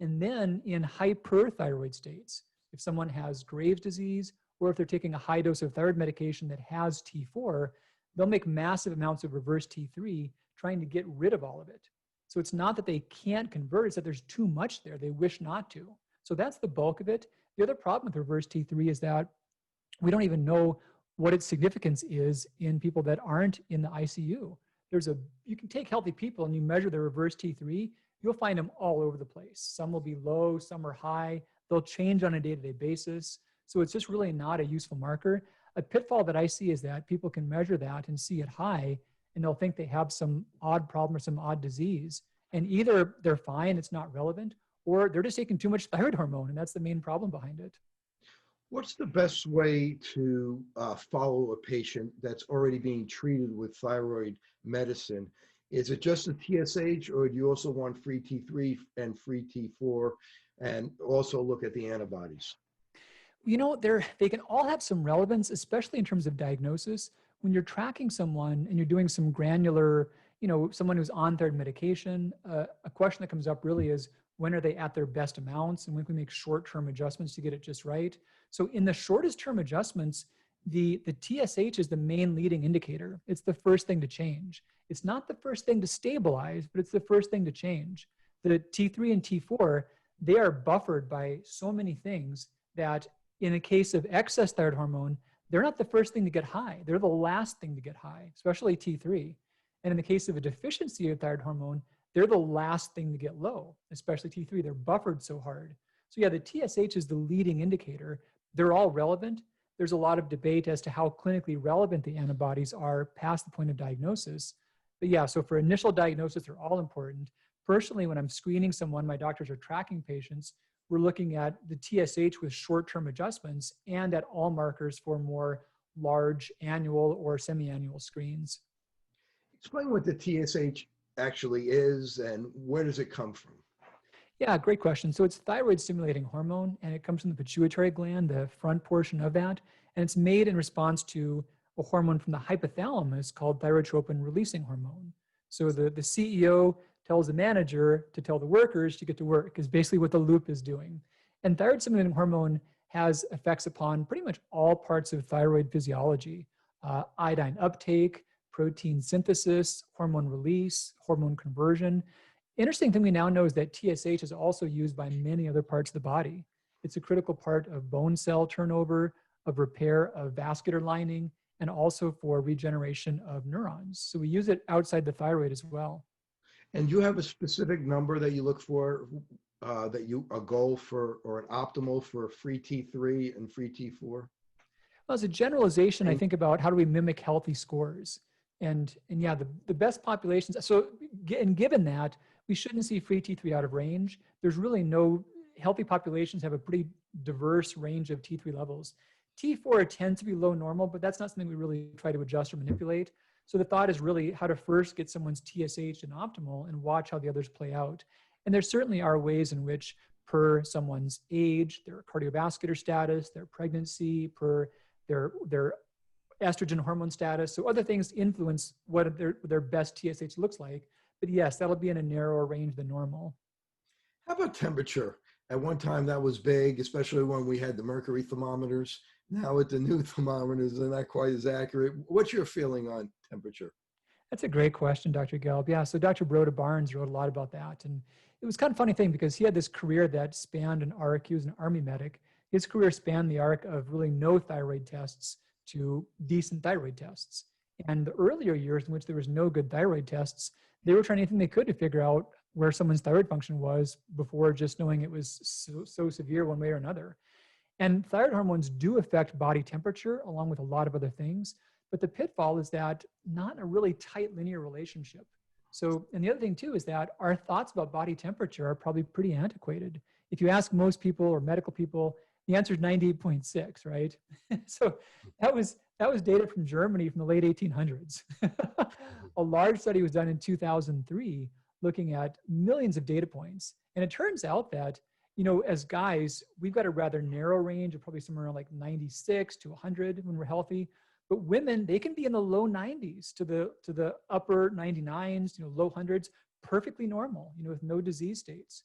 And then in hyperthyroid states, if someone has Graves' disease, or if they're taking a high dose of thyroid medication that has T4, they'll make massive amounts of reverse T3 trying to get rid of all of it. So it's not that they can't convert, it's that there's too much there. They wish not to. So that's the bulk of it. The other problem with reverse T3 is that we don't even know what its significance is in people that aren't in the ICU. You can take healthy people and you measure their reverse T3, you'll find them all over the place. Some will be low, some are high. They'll change on a day-to-day basis. So it's just really not a useful marker. A pitfall that I see is that people can measure that and see it high, and they'll think they have some odd problem or some odd disease. And either they're fine, it's not relevant, or they're just taking too much thyroid hormone, and that's the main problem behind it. What's the best way to follow a patient that's already being treated with thyroid medicine? Is it just the TSH, or do you also want free T3 and free T4, and also look at the antibodies? They can all have some relevance, especially in terms of diagnosis. When you're tracking someone and you're doing some granular, someone who's on thyroid medication, a question that comes up really is, when are they at their best amounts, and when can we make short-term adjustments to get it just right? So in the shortest term adjustments, the TSH is the main leading indicator. It's the first thing to change. It's not the first thing to stabilize, but it's the first thing to change. The T3 and T4, they are buffered by so many things that in the case of excess thyroid hormone, they're not the first thing to get high. They're the last thing to get high, especially T3. And in the case of a deficiency of thyroid hormone, they're the last thing to get low, especially T3. They're buffered so hard. So yeah, the TSH is the leading indicator. They're all relevant. There's a lot of debate as to how clinically relevant the antibodies are past the point of diagnosis. But yeah, so for initial diagnosis, they're all important. Personally, when I'm screening someone, my doctors are tracking patients, we're looking at the TSH with short-term adjustments and at all markers for more large annual or semi-annual screens. Explain what the TSH actually is and where does it come from? Yeah, great question. So it's thyroid stimulating hormone, and it comes from the pituitary gland, the front portion of that. And it's made in response to a hormone from the hypothalamus called thyrotropin releasing hormone. So the CEO tells the manager to tell the workers to get to work is basically what the loop is doing. And thyroid stimulating hormone has effects upon pretty much all parts of thyroid physiology, iodine uptake, protein synthesis, hormone release, hormone conversion. Interesting thing we now know is that TSH is also used by many other parts of the body. It's a critical part of bone cell turnover, of repair of vascular lining, and also for regeneration of neurons. So we use it outside the thyroid as well. And do you have a specific number that you look for, a goal for, or an optimal for free T3 and free T4? Well, as a generalization, I think about how do we mimic healthy scores? And yeah, the best populations, so and given that, we shouldn't see free T3 out of range. There's really no, healthy populations have a pretty diverse range of T3 levels. T4 tends to be low normal, but that's not something we really try to adjust or manipulate. So the thought is really how to first get someone's TSH in optimal and watch how the others play out. And there certainly are ways in which, per someone's age, their cardiovascular status, their pregnancy, per their estrogen hormone status, so other things influence what their best TSH looks like. But yes, that'll be in a narrower range than normal. How about temperature? At one time that was big, especially when we had the mercury thermometers. Now with the new thermometers, they're not quite as accurate. What's your feeling on temperature? That's a great question, Dr. Gelb. Yeah, so Dr. Broda Barnes wrote a lot about that. And it was kind of a funny thing because he had this career that spanned an arc. He was an Army medic. His career spanned the arc of really no thyroid tests to decent thyroid tests. And the earlier years in which there was no good thyroid tests, they were trying anything they could to figure out where someone's thyroid function was before just knowing it was so severe one way or another. And thyroid hormones do affect body temperature along with a lot of other things. But the pitfall is that not in a really tight linear relationship. So, and the other thing too is that our thoughts about body temperature are probably pretty antiquated. If you ask most people or medical people, the answer is 98.6, right? So that was data from Germany from the late 1800s. A large study was done in 2003 looking at millions of data points. And it turns out that, as guys, we've got a rather narrow range of probably somewhere around like 96 to 100 when we're healthy. But women, they can be in the low 90s to the upper 99s, low hundreds, perfectly normal, with no disease states.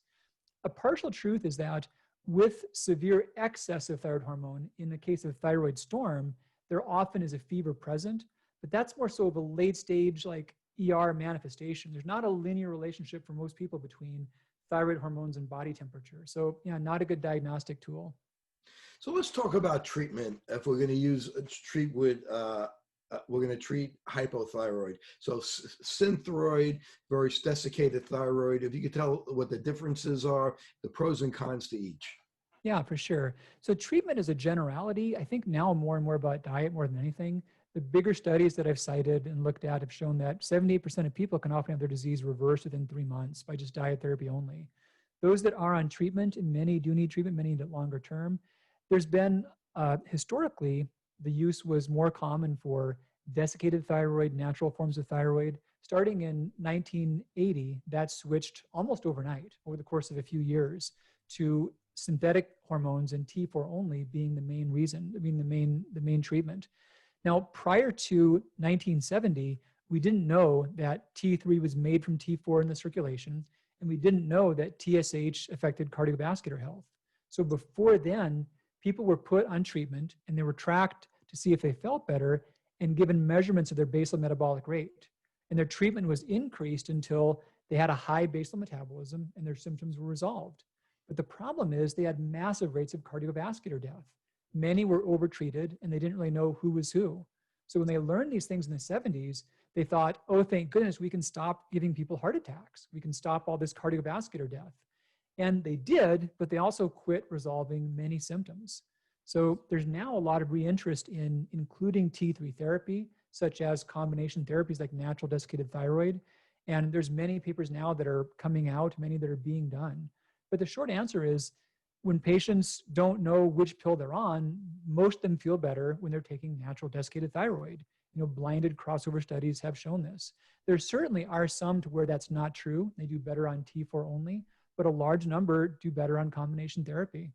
A partial truth is that with severe excess of thyroid hormone, in the case of thyroid storm, there often is a fever present, but that's more so of a late stage like ER manifestation. There's not a linear relationship for most people between thyroid hormones and body temperature. So yeah, not a good diagnostic tool. So let's talk about treatment. If we're going to treat with, we're going to treat hypothyroid. So Synthroid versus desiccated thyroid. If you could tell what the differences are, the pros and cons to each. Yeah, for sure. So treatment is a generality. I think now more and more about diet more than anything. The bigger studies that I've cited and looked at have shown that 78% of people can often have their disease reversed within 3 months by just diet therapy only. Those that are on treatment, and many do need treatment, many need it longer term. There's been, historically, the use was more common for desiccated thyroid, natural forms of thyroid. Starting in 1980, that switched almost overnight over the course of a few years to synthetic hormones and T4 only being the main reason, being the main treatment. Now, prior to 1970, we didn't know that T3 was made from T4 in the circulation, and we didn't know that TSH affected cardiovascular health. So before then, people were put on treatment and they were tracked to see if they felt better and given measurements of their basal metabolic rate. And their treatment was increased until they had a high basal metabolism and their symptoms were resolved. But the problem is they had massive rates of cardiovascular death. Many were overtreated and they didn't really know who was who. So when they learned these things in the 70s, they thought, oh, thank goodness, we can stop giving people heart attacks. We can stop all this cardiovascular death. And they did, but they also quit resolving many symptoms. So there's now a lot of reinterest in including T3 therapy, such as combination therapies like natural desiccated thyroid. And there's many papers now that are coming out, many that are being done. But the short answer is when patients don't know which pill they're on, most of them feel better when they're taking natural desiccated thyroid. Blinded crossover studies have shown this. There certainly are some to where that's not true. They do better on T4 only, but a large number do better on combination therapy.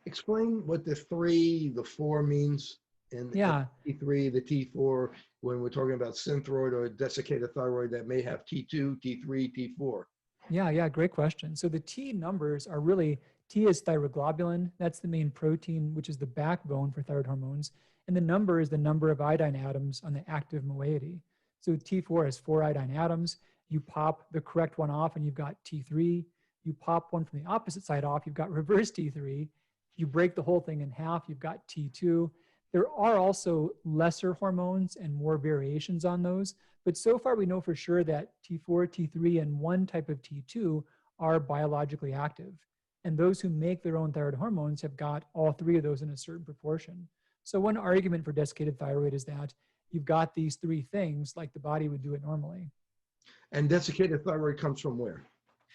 Explain what the 3, the 4 means in T3, the T4, when we're talking about Synthroid or desiccated thyroid that may have T2, T3, T4. Yeah, great question. So the T numbers are really, T is thyroglobulin. That's the main protein, which is the backbone for thyroid hormones. And the number is the number of iodine atoms on the active moiety. So T4 has 4 iodine atoms. You pop the correct one off and you've got T3. You pop one from the opposite side off, you've got reverse T3. You break the whole thing in half, you've got T2. There are also lesser hormones and more variations on those. But so far we know for sure that T4, T3, and one type of T2 are biologically active. And those who make their own thyroid hormones have got all 3 of those in a certain proportion. So one argument for desiccated thyroid is that you've got these 3 things like the body would do it normally. And desiccated thyroid comes from where?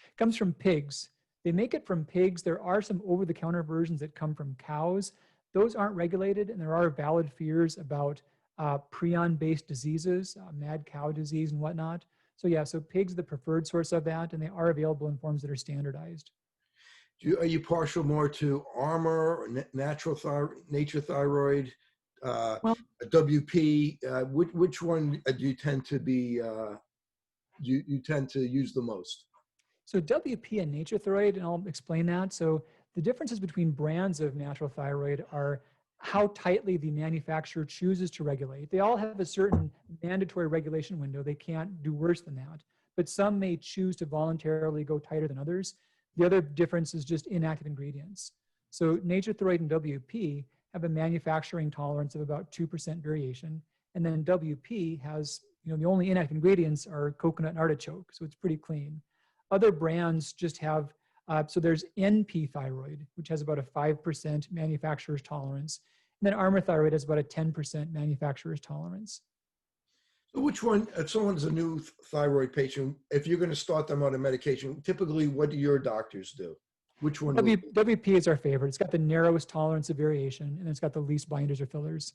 It comes from pigs. They make it from pigs. There are some over-the-counter versions that come from cows. Those aren't regulated, and there are valid fears about prion-based diseases, mad cow disease and whatnot. So pigs are the preferred source of that, and they are available in forms that are standardized. Are you partial more to Armour, or natural nature thyroid, WP? Which one do you tend to be? You tend to use the most? So WP and Naturethyroid, and I'll explain that. So the differences between brands of natural thyroid are how tightly the manufacturer chooses to regulate. They all have a certain mandatory regulation window. They can't do worse than that. But some may choose to voluntarily go tighter than others. The other difference is just inactive ingredients. So Naturethyroid and WP have a manufacturing tolerance of about 2% variation. And then WP has, the only inactive ingredients are coconut and artichoke. So it's pretty clean. Other brands just have, so there's NP thyroid, which has about a 5% manufacturer's tolerance. And then Armour thyroid has about a 10% manufacturer's tolerance. So which one, if someone's a new thyroid patient, if you're going to start them on a medication, typically what do your doctors do? Which one? WP is our favorite. It's got the narrowest tolerance of variation, and it's got the least binders or fillers.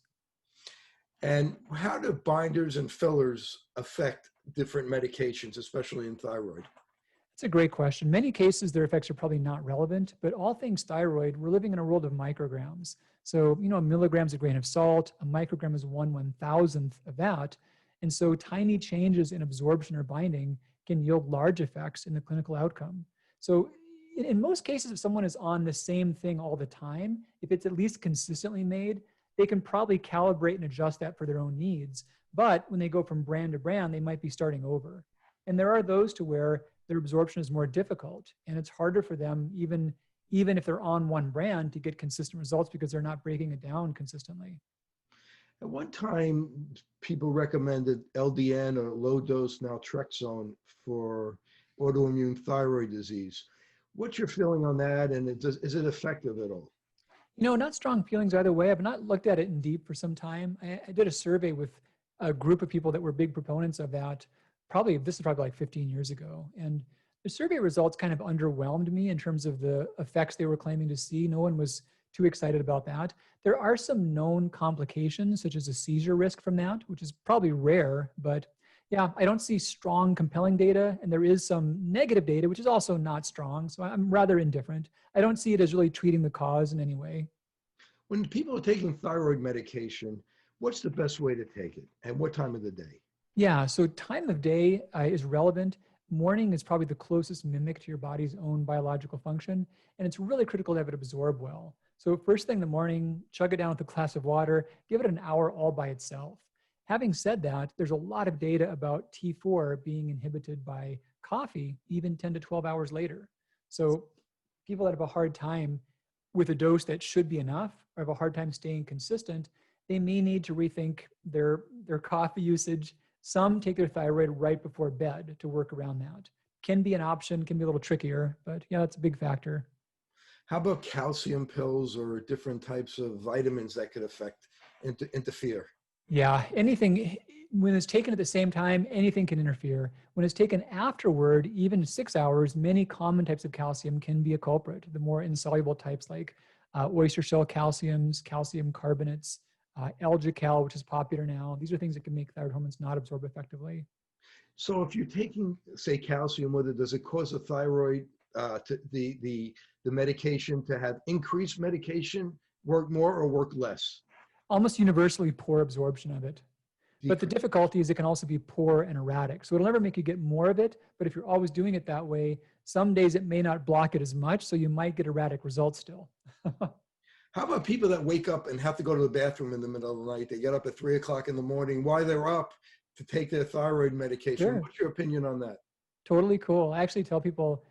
And how do binders and fillers affect different medications, especially in thyroid? That's a great question. In many cases, their effects are probably not relevant, but all things thyroid, we're living in a world of micrograms. So, a milligram is a grain of salt, a microgram is 1/1000th of that. And so tiny changes in absorption or binding can yield large effects in the clinical outcome. So in most cases, if someone is on the same thing all the time, if it's at least consistently made, they can probably calibrate and adjust that for their own needs. But when they go from brand to brand, they might be starting over. And there are those to where their absorption is more difficult, and it's harder for them, even if they're on one brand, to get consistent results because they're not breaking it down consistently. At one time, people recommended LDN or low-dose naltrexone for autoimmune thyroid disease. What's your feeling on that, and is it effective at all? Not strong feelings either way. I've not looked at it in deep for some time. I did a survey with a group of people that were big proponents of that. This is probably like 15 years ago. And The survey results kind of underwhelmed me in terms of the effects they were claiming to see. No one was too excited about that. There are some known complications, such as a seizure risk from that, which is probably rare, but yeah, I don't see strong, compelling data, and there is some negative data, which is also not strong, so I'm rather indifferent. I don't see it as really treating the cause in any way. When people are taking thyroid medication, what's the best way to take it and what time of the day? Yeah, so time of day is relevant. Morning is probably the closest mimic to your body's own biological function, and it's really critical to have it absorb well. So first thing in the morning, chug it down with a glass of water, give it an hour all by itself. Having said that, there's a lot of data about T4 being inhibited by coffee even 10 to 12 hours later. So people that have a hard time with a dose that should be enough or have a hard time staying consistent, they may need to rethink their coffee usage. Some take their thyroid right before bed to work around that. Can be an option, can be a little trickier, but yeah, that's a big factor. How about calcium pills or different types of vitamins that could interfere? Yeah, anything, when it's taken at the same time, anything can interfere. When it's taken afterward, even 6 hours, many common types of calcium can be a culprit. The more insoluble types like oyster shell calciums, calcium carbonates, Algacal, which is popular now. These are things that can make thyroid hormones not absorb effectively. So if you're taking, say, calcium, does it cause a thyroid, the medication to have increased medication, work more or work less? Almost universally poor absorption of it. But the difficulty is it can also be poor and erratic. So it'll never make you get more of it, but if you're always doing it that way, some days it may not block it as much, so you might get erratic results still. How about people that wake up and have to go to the bathroom in the middle of the night? They get up at 3 o'clock in the morning while they're up to take their thyroid medication. Sure. What's your opinion on that? Totally cool. I actually tell people,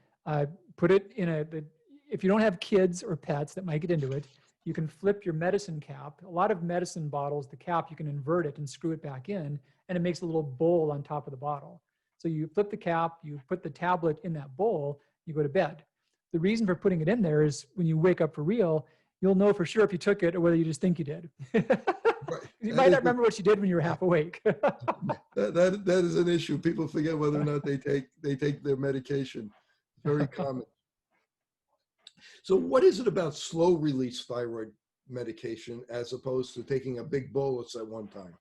put it in if you don't have kids or pets that might get into it, you can flip your medicine cap. A lot of medicine bottles, the cap, you can invert it and screw it back in, and it makes a little bowl on top of the bottle. So you flip the cap, you put the tablet in that bowl, you go to bed. The reason for putting it in there is when you wake up for real, you'll know for sure if you took it or whether you just think you did. Right. You might not remember what you did when you were half awake. that is an issue. People forget whether or not they take their medication. Very common. So what is it about slow release thyroid medication as opposed to taking a big bolus at one time?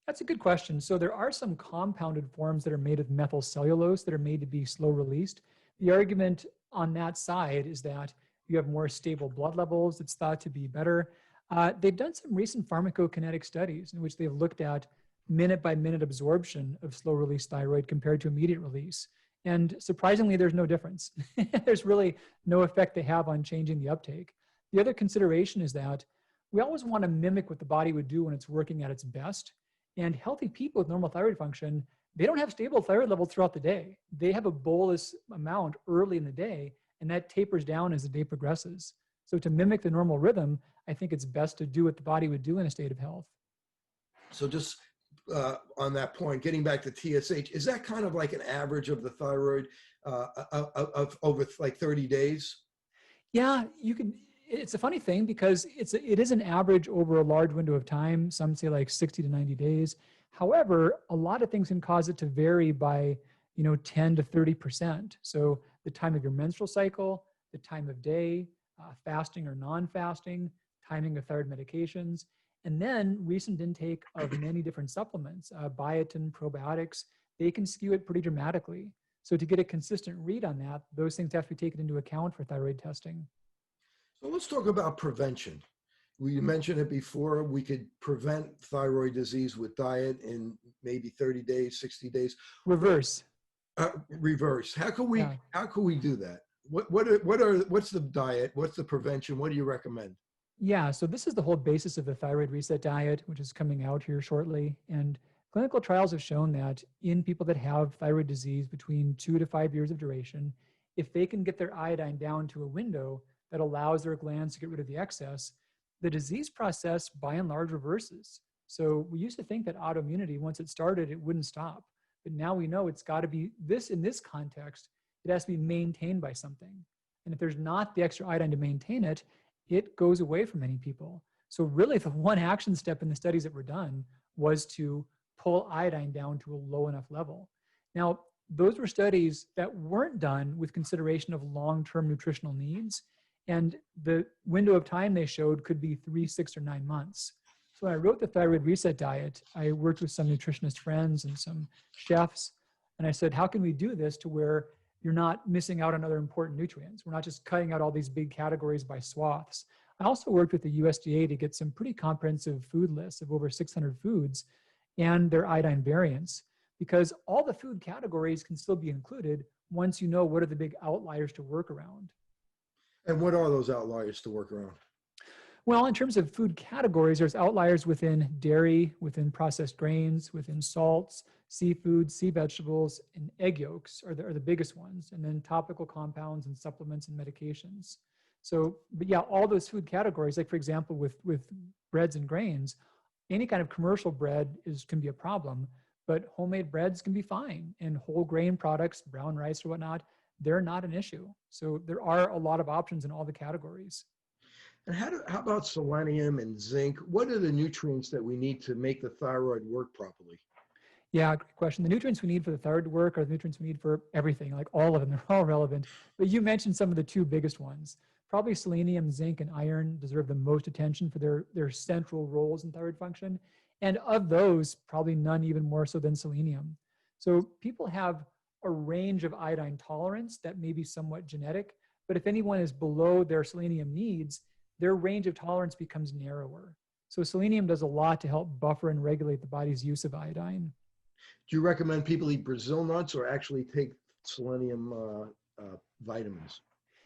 That's a good question. So there are some compounded forms that are made of methyl cellulose that are made to be slow released. The argument on that side is that you have more stable blood levels. It's thought to be better. They've done some recent pharmacokinetic studies in which they've looked at minute by minute absorption of slow release thyroid compared to immediate release. And surprisingly, there's no difference. There's really no effect they have on changing the uptake. The other consideration is that we always want to mimic what the body would do when it's working at its best. And healthy people with normal thyroid function, they don't have stable thyroid levels throughout the day. They have a bolus amount early in the day, and that tapers down as the day progresses. So to mimic the normal rhythm, I think it's best to do what the body would do in a state of health. So just on that point, getting back to TSH, is that kind of like an average of the thyroid of over like 30 days? Yeah, you can. It's a funny thing because it is an average over a large window of time. Some say like 60 to 90 days. However, a lot of things can cause it to vary by 10 to 30%. So the time of your menstrual cycle, the time of day, fasting or non-fasting, timing of thyroid medications, and then recent intake of many different supplements, biotin, probiotics, they can skew it pretty dramatically. So to get a consistent read on that, those things have to be taken into account for thyroid testing. So let's talk about prevention. We mentioned it before. We could prevent thyroid disease with diet in maybe 30 days, 60 days. Reverse. Reverse. How can we do that? What's the diet? What's the prevention? What do you recommend? Yeah, so this is the whole basis of the Thyroid Reset Diet, which is coming out here shortly. And clinical trials have shown that in people that have thyroid disease between 2 to 5 years of duration, if they can get their iodine down to a window that allows their glands to get rid of the excess, the disease process by and large reverses. So we used to think that autoimmunity, once it started, it wouldn't stop. But now we know it's got to be in this context, it has to be maintained by something. And if there's not the extra iodine to maintain it, it goes away from many people. So really the one action step in the studies that were done was to pull iodine down to a low enough level. Now, those were studies that weren't done with consideration of long-term nutritional needs. And the window of time they showed could be 3, 6, or 9 months. So when I wrote the Thyroid Reset Diet, I worked with some nutritionist friends and some chefs. And I said, how can we do this to where you're not missing out on other important nutrients? We're not just cutting out all these big categories by swaths. I also worked with the USDA to get some pretty comprehensive food lists of over 600 foods and their iodine variants, because all the food categories can still be included once you know what are the big outliers to work around. And what are those outliers to work around? Well, in terms of food categories, there's outliers within dairy, within processed grains, within salts, seafood, sea vegetables, and egg yolks are the biggest ones, and then topical compounds and supplements and medications. So, but yeah, all those food categories, like for example, with breads and grains, any kind of commercial bread can be a problem, but homemade breads can be fine. And whole grain products, brown rice or whatnot, they're not an issue. So there are a lot of options in all the categories. And how about selenium and zinc? What are the nutrients that we need to make the thyroid work properly? Yeah, great question. The nutrients we need for the thyroid to work are the nutrients we need for everything, like all of them. They're all relevant. But you mentioned some of the two biggest ones. Probably selenium, zinc, and iron deserve the most attention for their central roles in thyroid function. And of those, probably none even more so than selenium. So people have a range of iodine tolerance that may be somewhat genetic, but if anyone is below their selenium needs, their range of tolerance becomes narrower. So selenium does a lot to help buffer and regulate the body's use of iodine. Do you recommend people eat Brazil nuts or actually take selenium vitamins?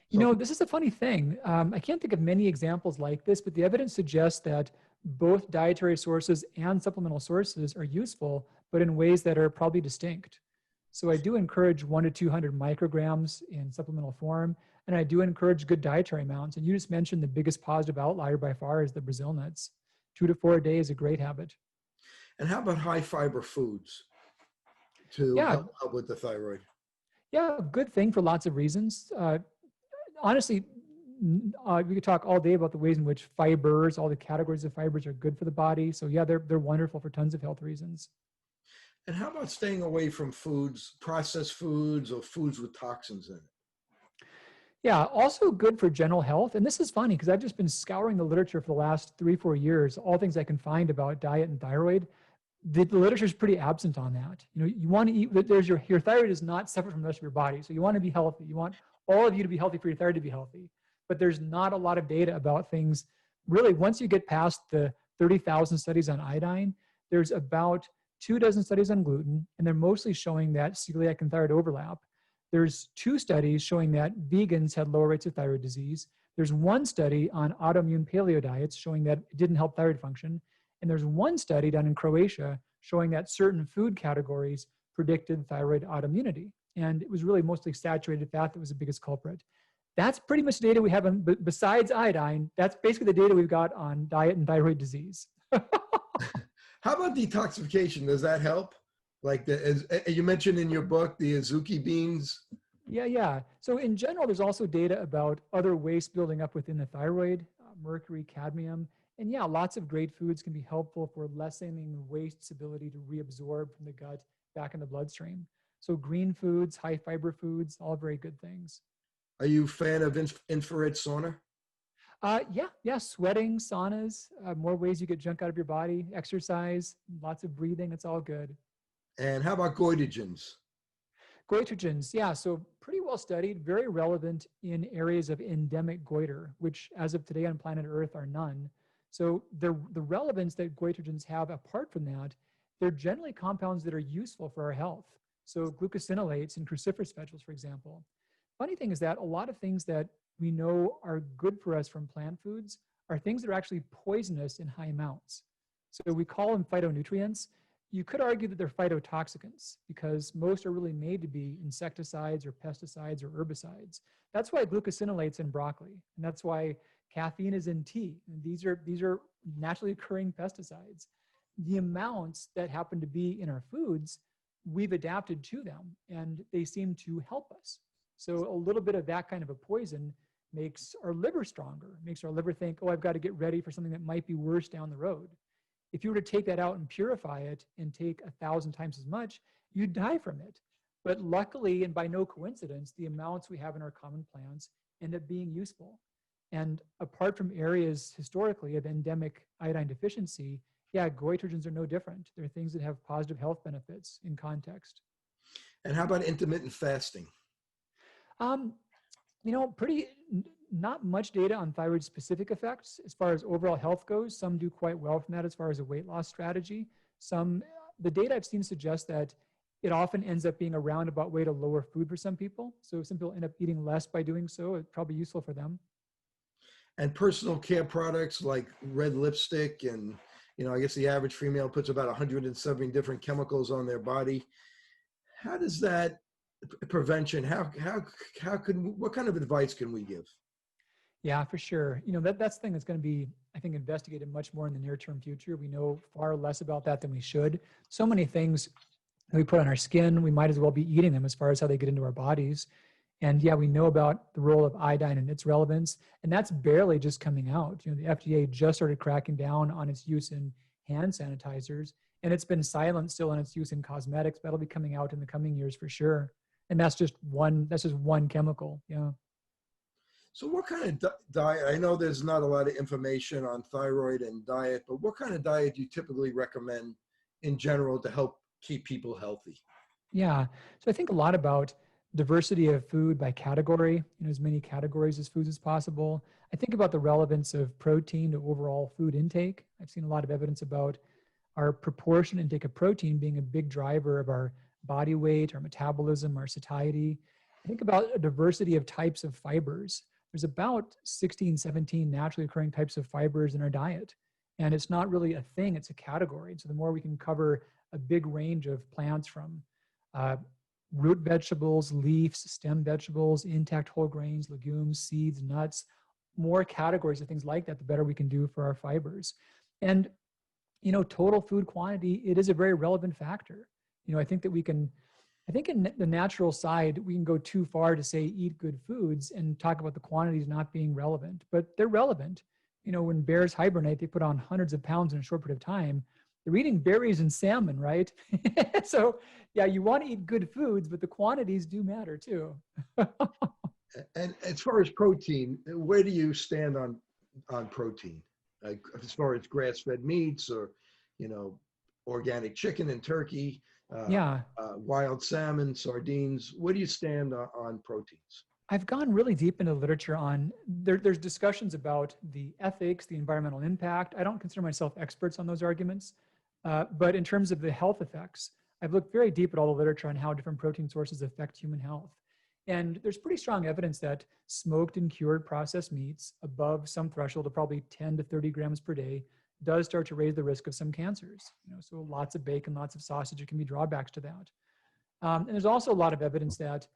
You know, this is a funny thing. I can't think of many examples like this, but the evidence suggests that both dietary sources and supplemental sources are useful, but in ways that are probably distinct. So I do encourage 100 to 200 micrograms in supplemental form, and I do encourage good dietary amounts. And you just mentioned the biggest positive outlier by far is the Brazil nuts. 2 to 4 a day is a great habit. And how about high fiber foods to help with the thyroid? Yeah, good thing for lots of reasons. Honestly, we could talk all day about the ways in which fibers, all the categories of fibers are good for the body. So yeah, they're wonderful for tons of health reasons. And how about staying away from foods, processed foods or foods with toxins in it? Yeah, also good for general health. And this is funny because I've just been scouring the literature for the last 3-4 years, all things I can find about diet and thyroid. The literature is pretty absent on that. You know, you want to eat, your thyroid is not separate from the rest of your body. So you want to be healthy. You want all of you to be healthy for your thyroid to be healthy. But there's not a lot of data about things. Really, once you get past the 30,000 studies on iodine, there's about 24 studies on gluten, and they're mostly showing that celiac and thyroid overlap. There's 2 studies showing that vegans had lower rates of thyroid disease. There's 1 study on autoimmune paleo diets showing that it didn't help thyroid function. And there's 1 study done in Croatia showing that certain food categories predicted thyroid autoimmunity. And it was really mostly saturated fat that was the biggest culprit. That's pretty much data we have on, besides iodine, that's basically the data we've got on diet and thyroid disease. How about detoxification? Does that help? Like as you mentioned in your book, the azuki beans. Yeah. So in general, there's also data about other waste building up within the thyroid, mercury, cadmium. And yeah, lots of great foods can be helpful for lessening waste's ability to reabsorb from the gut back in the bloodstream. So green foods, high fiber foods, all very good things. Are you a fan of infrared sauna? Yeah, sweating, saunas, more ways you get junk out of your body, exercise, lots of breathing, it's all good. And how about goitrogens? Goitrogens, yeah, so pretty well studied, very relevant in areas of endemic goiter, which as of today on planet Earth are none. So the relevance that goitrogens have apart from that, they're generally compounds that are useful for our health. So glucosinolates and cruciferous vegetables, for example. Funny thing is that a lot of things that we know are good for us from plant foods are things that are actually poisonous in high amounts. So we call them phytonutrients. You could argue that they're phytotoxicants because most are really made to be insecticides or pesticides or herbicides. That's why glucosinolate's in broccoli, and that's why caffeine is in tea. And these are naturally occurring pesticides. The amounts that happen to be in our foods, we've adapted to them, and they seem to help us. So a little bit of that kind of a poison makes our liver stronger, makes our liver think, oh, I've got to get ready for something that might be worse down the road. If you were to take that out and purify it and take 1,000 times as much, you'd die from it. But luckily, and by no coincidence, the amounts we have in our common plants end up being useful. And apart from areas historically of endemic iodine deficiency, yeah, goitrogens are no different. They're things that have positive health benefits in context. And how about intermittent fasting? Um, not much data on thyroid specific effects as far as overall health goes. Some do quite well from that as far as a weight loss strategy. The data I've seen suggests that it often ends up being a roundabout way to lower food for some people. So if some people end up eating less by doing so, it's probably useful for them. And personal care products like red lipstick and, I guess the average female puts about 170 different chemicals on their body. How does that prevention, what kind of advice can we give? Yeah, for sure. That's the thing that's going to be, I think, investigated much more in the near-term future. We know far less about that than we should. So many things that we put on our skin, we might as well be eating them as far as how they get into our bodies. And yeah, we know about the role of iodine and its relevance, and that's barely just coming out. The FDA just started cracking down on its use in hand sanitizers, and it's been silent still on its use in cosmetics. That'll be coming out in the coming years for sure. And that's just one chemical. Yeah. So what kind of diet, I know there's not a lot of information on thyroid and diet, but what kind of diet do you typically recommend in general to help keep people healthy? Yeah. So I think a lot about diversity of food by category, as many categories as foods as possible. I think about the relevance of protein to overall food intake. I've seen a lot of evidence about our proportion intake of protein being a big driver of our body weight, our metabolism, our satiety. I think about a diversity of types of fibers. There's about 16, 17 naturally occurring types of fibers in our diet. And it's not really a thing, it's a category. So the more we can cover a big range of plants from root vegetables, leaves, stem vegetables, intact whole grains, legumes, seeds, nuts, more categories of things like that, the better we can do for our fibers. And, total food quantity, it is a very relevant factor. I think in the natural side, we can go too far to say eat good foods and talk about the quantities not being relevant, but they're relevant. When bears hibernate, they put on hundreds of pounds in a short period of time. They're eating berries and salmon, right? So yeah, you want to eat good foods, but the quantities do matter too. And as far as protein, where do you stand on protein? Like as far as grass-fed meats or, organic chicken and turkey, wild salmon, sardines, where do you stand on proteins? I've gone really deep into literature on, there's discussions about the ethics, the environmental impact. I don't consider myself experts on those arguments, but in terms of the health effects, I've looked very deep at all the literature on how different protein sources affect human health. And there's pretty strong evidence that smoked and cured processed meats above some threshold of probably 10 to 30 grams per day does start to raise the risk of some cancers. So lots of bacon, lots of sausage, there can be drawbacks to that. And there's also a lot of evidence that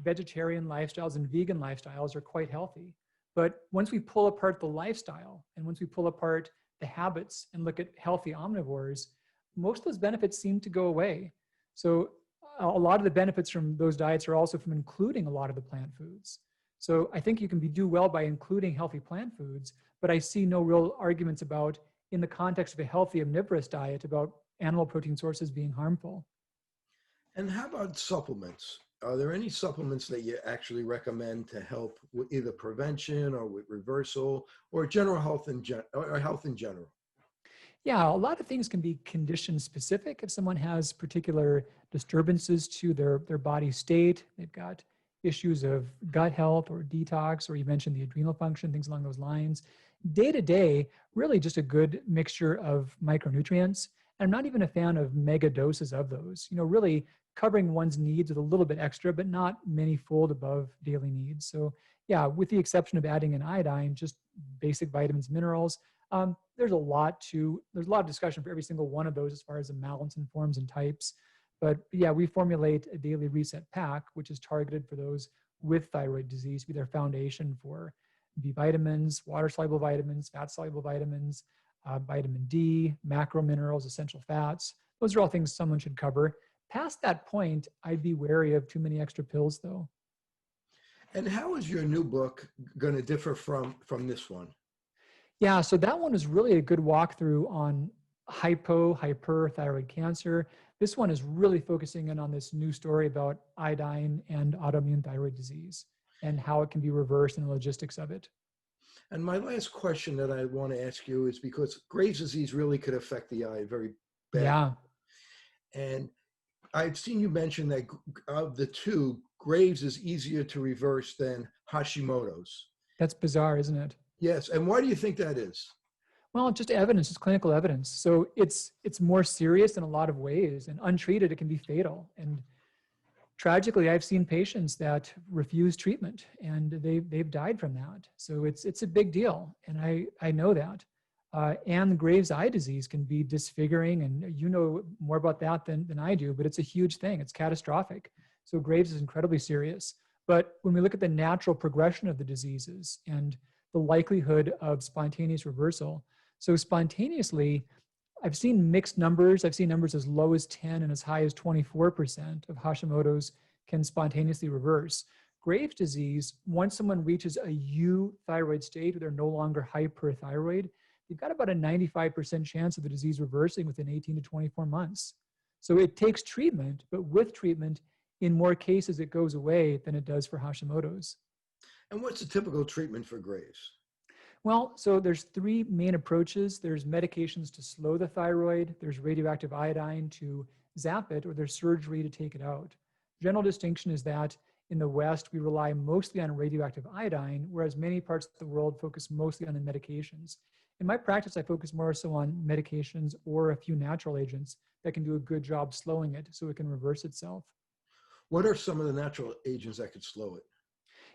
vegetarian lifestyles and vegan lifestyles are quite healthy. But once we pull apart the lifestyle and once we pull apart the habits and look at healthy omnivores, most of those benefits seem to go away. So a lot of the benefits from those diets are also from including a lot of the plant foods. So I think you can do well by including healthy plant foods, but I see no real arguments about, in the context of a healthy omnivorous diet, about animal protein sources being harmful. And how about supplements? Are there any supplements that you actually recommend to help with either prevention or with reversal or general health in general? Yeah, a lot of things can be condition specific. If someone has particular disturbances to their body state, they've got issues of gut health or detox, or you mentioned the adrenal function, things along those lines. Day to day, really just a good mixture of micronutrients. And I'm not even a fan of mega doses of those, really covering one's needs with a little bit extra, but not many-fold above daily needs. So yeah, with the exception of adding in iodine, just basic vitamins, minerals, there's a lot of discussion for every single one of those as far as amounts and forms and types. But yeah, we formulate a daily reset pack, which is targeted for those with thyroid disease, be their foundation for B vitamins, water-soluble vitamins, fat-soluble vitamins, vitamin D, macro minerals, essential fats. Those are all things someone should cover. Past that point, I'd be wary of too many extra pills, though. And how is your new book going to differ from this one? Yeah, so that one is really a good walkthrough on hyperthyroid cancer. This one is really focusing in on this new story about iodine and autoimmune thyroid disease and how it can be reversed and the logistics of it. And my last question that I want to ask you is because Graves' disease really could affect the eye very badly. Yeah. And I've seen you mention that of the two, Graves is easier to reverse than Hashimoto's. That's bizarre, isn't it? Yes. And why do you think that is? Well, just evidence, just clinical evidence. So it's more serious in a lot of ways, and untreated, it can be fatal. And tragically, I've seen patients that refuse treatment and they've died from that. So it's a big deal. And I know that. And Graves' eye disease can be disfiguring, and you know more about that than I do, but it's a huge thing. It's catastrophic. So Graves is incredibly serious. But when we look at the natural progression of the diseases and the likelihood of spontaneous reversal, so spontaneously, I've seen mixed numbers. I've seen numbers as low as 10 and as high as 24% of Hashimoto's can spontaneously reverse. Graves' disease, once someone reaches a euthyroid state where they're no longer hyperthyroid, you've got about a 95% chance of the disease reversing within 18 to 24 months. So it takes treatment, but with treatment, in more cases, it goes away than it does for Hashimoto's. And what's the typical treatment for Graves'? Well, so there's three main approaches. There's medications to slow the thyroid, there's radioactive iodine to zap it, or there's surgery to take it out. General distinction is that in the West, we rely mostly on radioactive iodine, whereas many parts of the world focus mostly on the medications. In my practice, I focus more so on medications or a few natural agents that can do a good job slowing it so it can reverse itself. What are some of the natural agents that could slow it?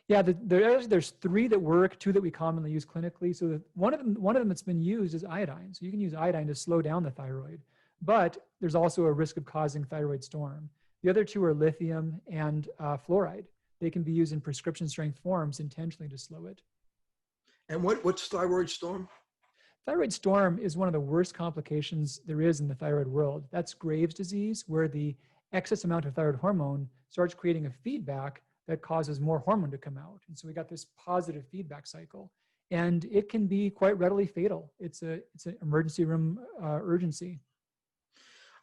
Yeah, there's three that work, two that we commonly use clinically. So one of them that's been used is iodine. So you can use iodine to slow down the thyroid, but there's also a risk of causing thyroid storm. The other two are lithium and fluoride. They can be used in prescription strength forms intentionally to slow it. And what's thyroid storm? Thyroid storm is one of the worst complications there is in the thyroid world. That's Graves' disease, where the excess amount of thyroid hormone starts creating a feedback that causes more hormone to come out. And so we got this positive feedback cycle, and it can be quite readily fatal. It's an emergency room urgency.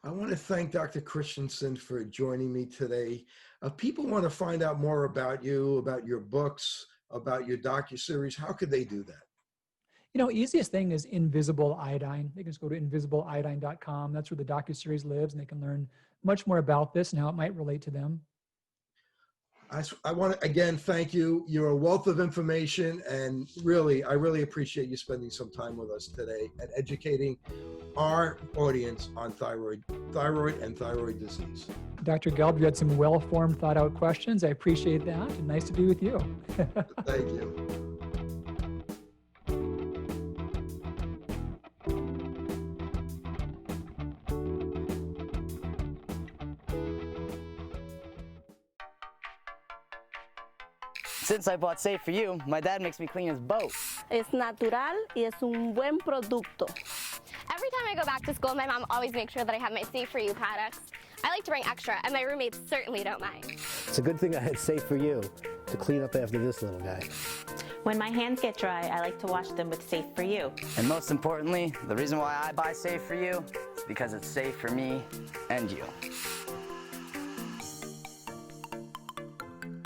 I want to thank Dr. Christensen for joining me today. If people want to find out more about you, about your books, about your docuseries, how could they do that? You know, easiest thing is Invisible Iodine. They can just go to invisibleiodine.com. That's where the docuseries lives, and they can learn much more about this and how it might relate to them. I want to, again, thank you. You're a wealth of information, and I really appreciate you spending some time with us today and educating our audience on thyroid and thyroid disease. Dr. Gelb, you had some well-formed, thought-out questions. I appreciate that, and nice to be with you. Thank you. Since I bought Safe For You, my dad makes me clean his boat. Es natural y es un buen producto. Every time I go back to school, my mom always makes sure that I have my Safe For You products. I like to bring extra, and my roommates certainly don't mind. It's a good thing I had Safe For You to clean up after this little guy. When my hands get dry, I like to wash them with Safe For You. And most importantly, the reason why I buy Safe For You is because it's safe for me and you.